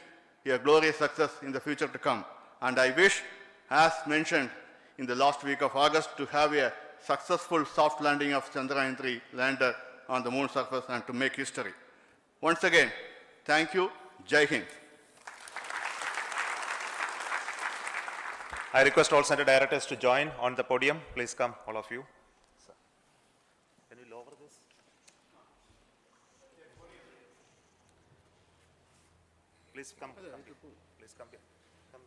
a glorious success in the future to come. And I wish, as mentioned in the last week of August, to have a successful soft landing of Chandrayaan-3 lander on the moon surface and to make history. Once again, thank you. Jai Hind. I request all center directors to join on the podium. Please come, all of you. Can you lower this? Please come. Please come here. Come.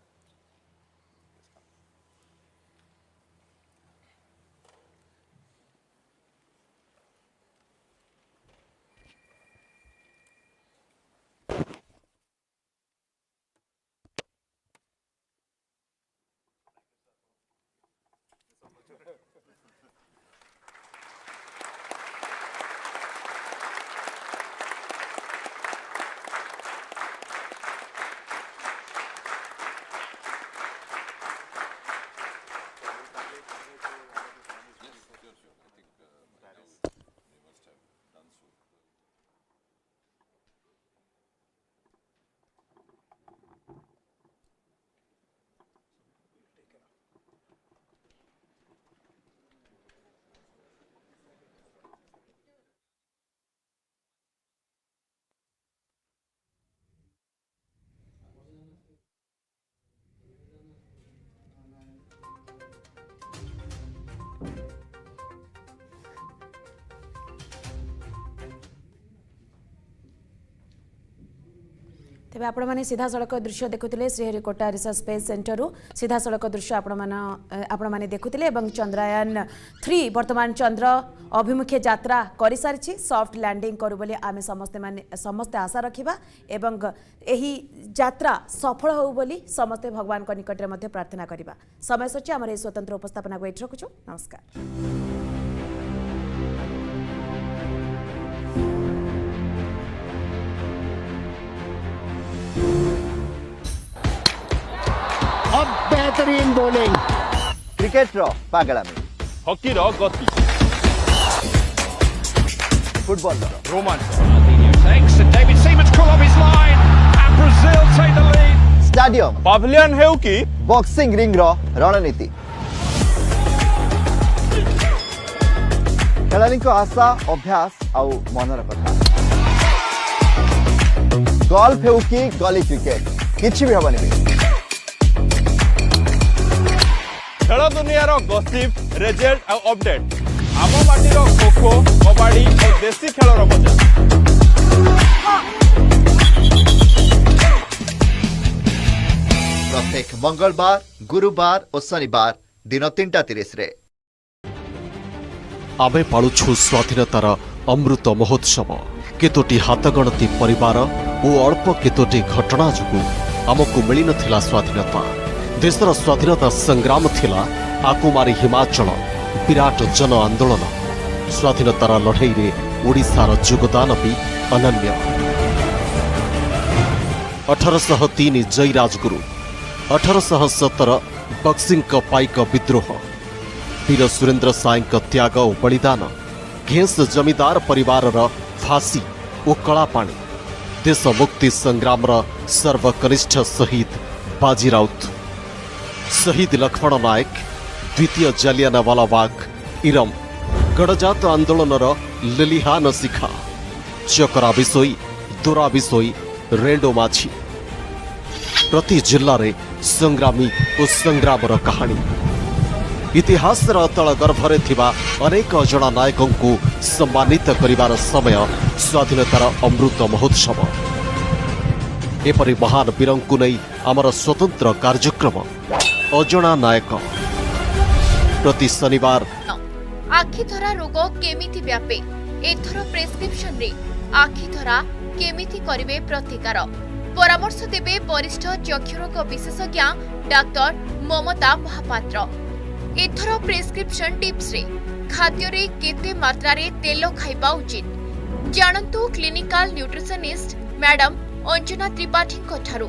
तेज आपण मैंने सीधा सड़क दृश्य देखुले Sriharikota research space centre सीधा सड़क दृश्य आपण मैंने देखुले चंद्रयान 3 वर्तमान चंद्र अभिमुखे यात्रा कर सारी सॉफ्ट लैंडिंग करू बोली आमे समस्ते आशा रखिबा एवं एही यात्रा सफल हो बोली समस्ते भगवान को निकट में प्रार्थना करिबा। समय सच्ची आम स्वतंत्र उपस्थापना को एठी रखुछु। नमस्कार। अब बेहतरीन बॉलिंग क्रिकेट रो पागलामी हॉकी रो गति फुटबॉल रो रोमांच David Seaman's call off his line and Brazil take the lead stadium pavilion हेउ की बॉक्सिंग रिंग रो रणनीति खेलाड़ी को आशा अभ्यास आउ मनर कथा गोल्फ हेउ की गली क्रिकेट किछि भी हबनी खेल दुनिया रो गॉसिप रिजल्ट और अपडेट आम माटी रो खो खो कबड्डी और देसी खेल रो मजा प्रत्येक मंगलवार गुरुवार और शनिवार दिन 3:30 रे आमे पालुछु स्वाधीनतार अमृत महोत्सव केतोटी हाथगणती परिवार और अल्प केतोटी घटना जुगु आमको मिली नथिला स्वाधीनता। देशर स्वाधीनता संग्राम थिला आकुमारी हिमाचल विराट जन आंदोलन स्वाधीनतार लड़ाई रे ओडिशार योगदान भी अनन्य। 1803 जय राजगुरु 1817 बक्सिंग पाइक विद्रोह वीर सुरेंद्र साई त्याग और बलिदान घेंस जमीदार परिवार फांसी और कलापाणी देश मुक्ति संग्राम सर्वकनिष्ठ शहीद बाजी राउत शहीद लक्ष्मण नायक द्वितीय जालियानवाला बाग इरम गणजात आंदोलन लिलिहान शिखा चकरा बिसोई दोरा बिसोई रेंडो माझी प्रति जिल्ला रे संग्रामी और संग्राम कहानी इतिहास अतल गर्भरे थिबा अनेक अजणा नायकों को सम्मानित करिवार समय स्वाधीनतार अमृत महोत्सव एपरि महान वीरंकु नै आमर स्वतंत्र कार्यक्रम अजणा नायक प्रति शनिवार आखिधरा रोग केमिति व्यापे एथर प्रेस्क्रिप्शन रे आखिधरा केमिति करिवे प्रतिकार परामर्श देबे वरिष्ठ चक्षुरोग विशेषज्ञ डाक्टर ममता महापात्र। एथर प्रेस्क्रिप्शन टिप्स रे खाद्य रे केते मात्रा रे तेल खाइबा उचित जानंतु clinical nutritionist madam Anjana Tripathi ठारू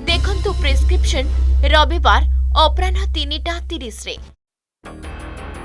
देखंतु प्रेस्क्रिप्शन रविवार अपराह्न 3:30 रे।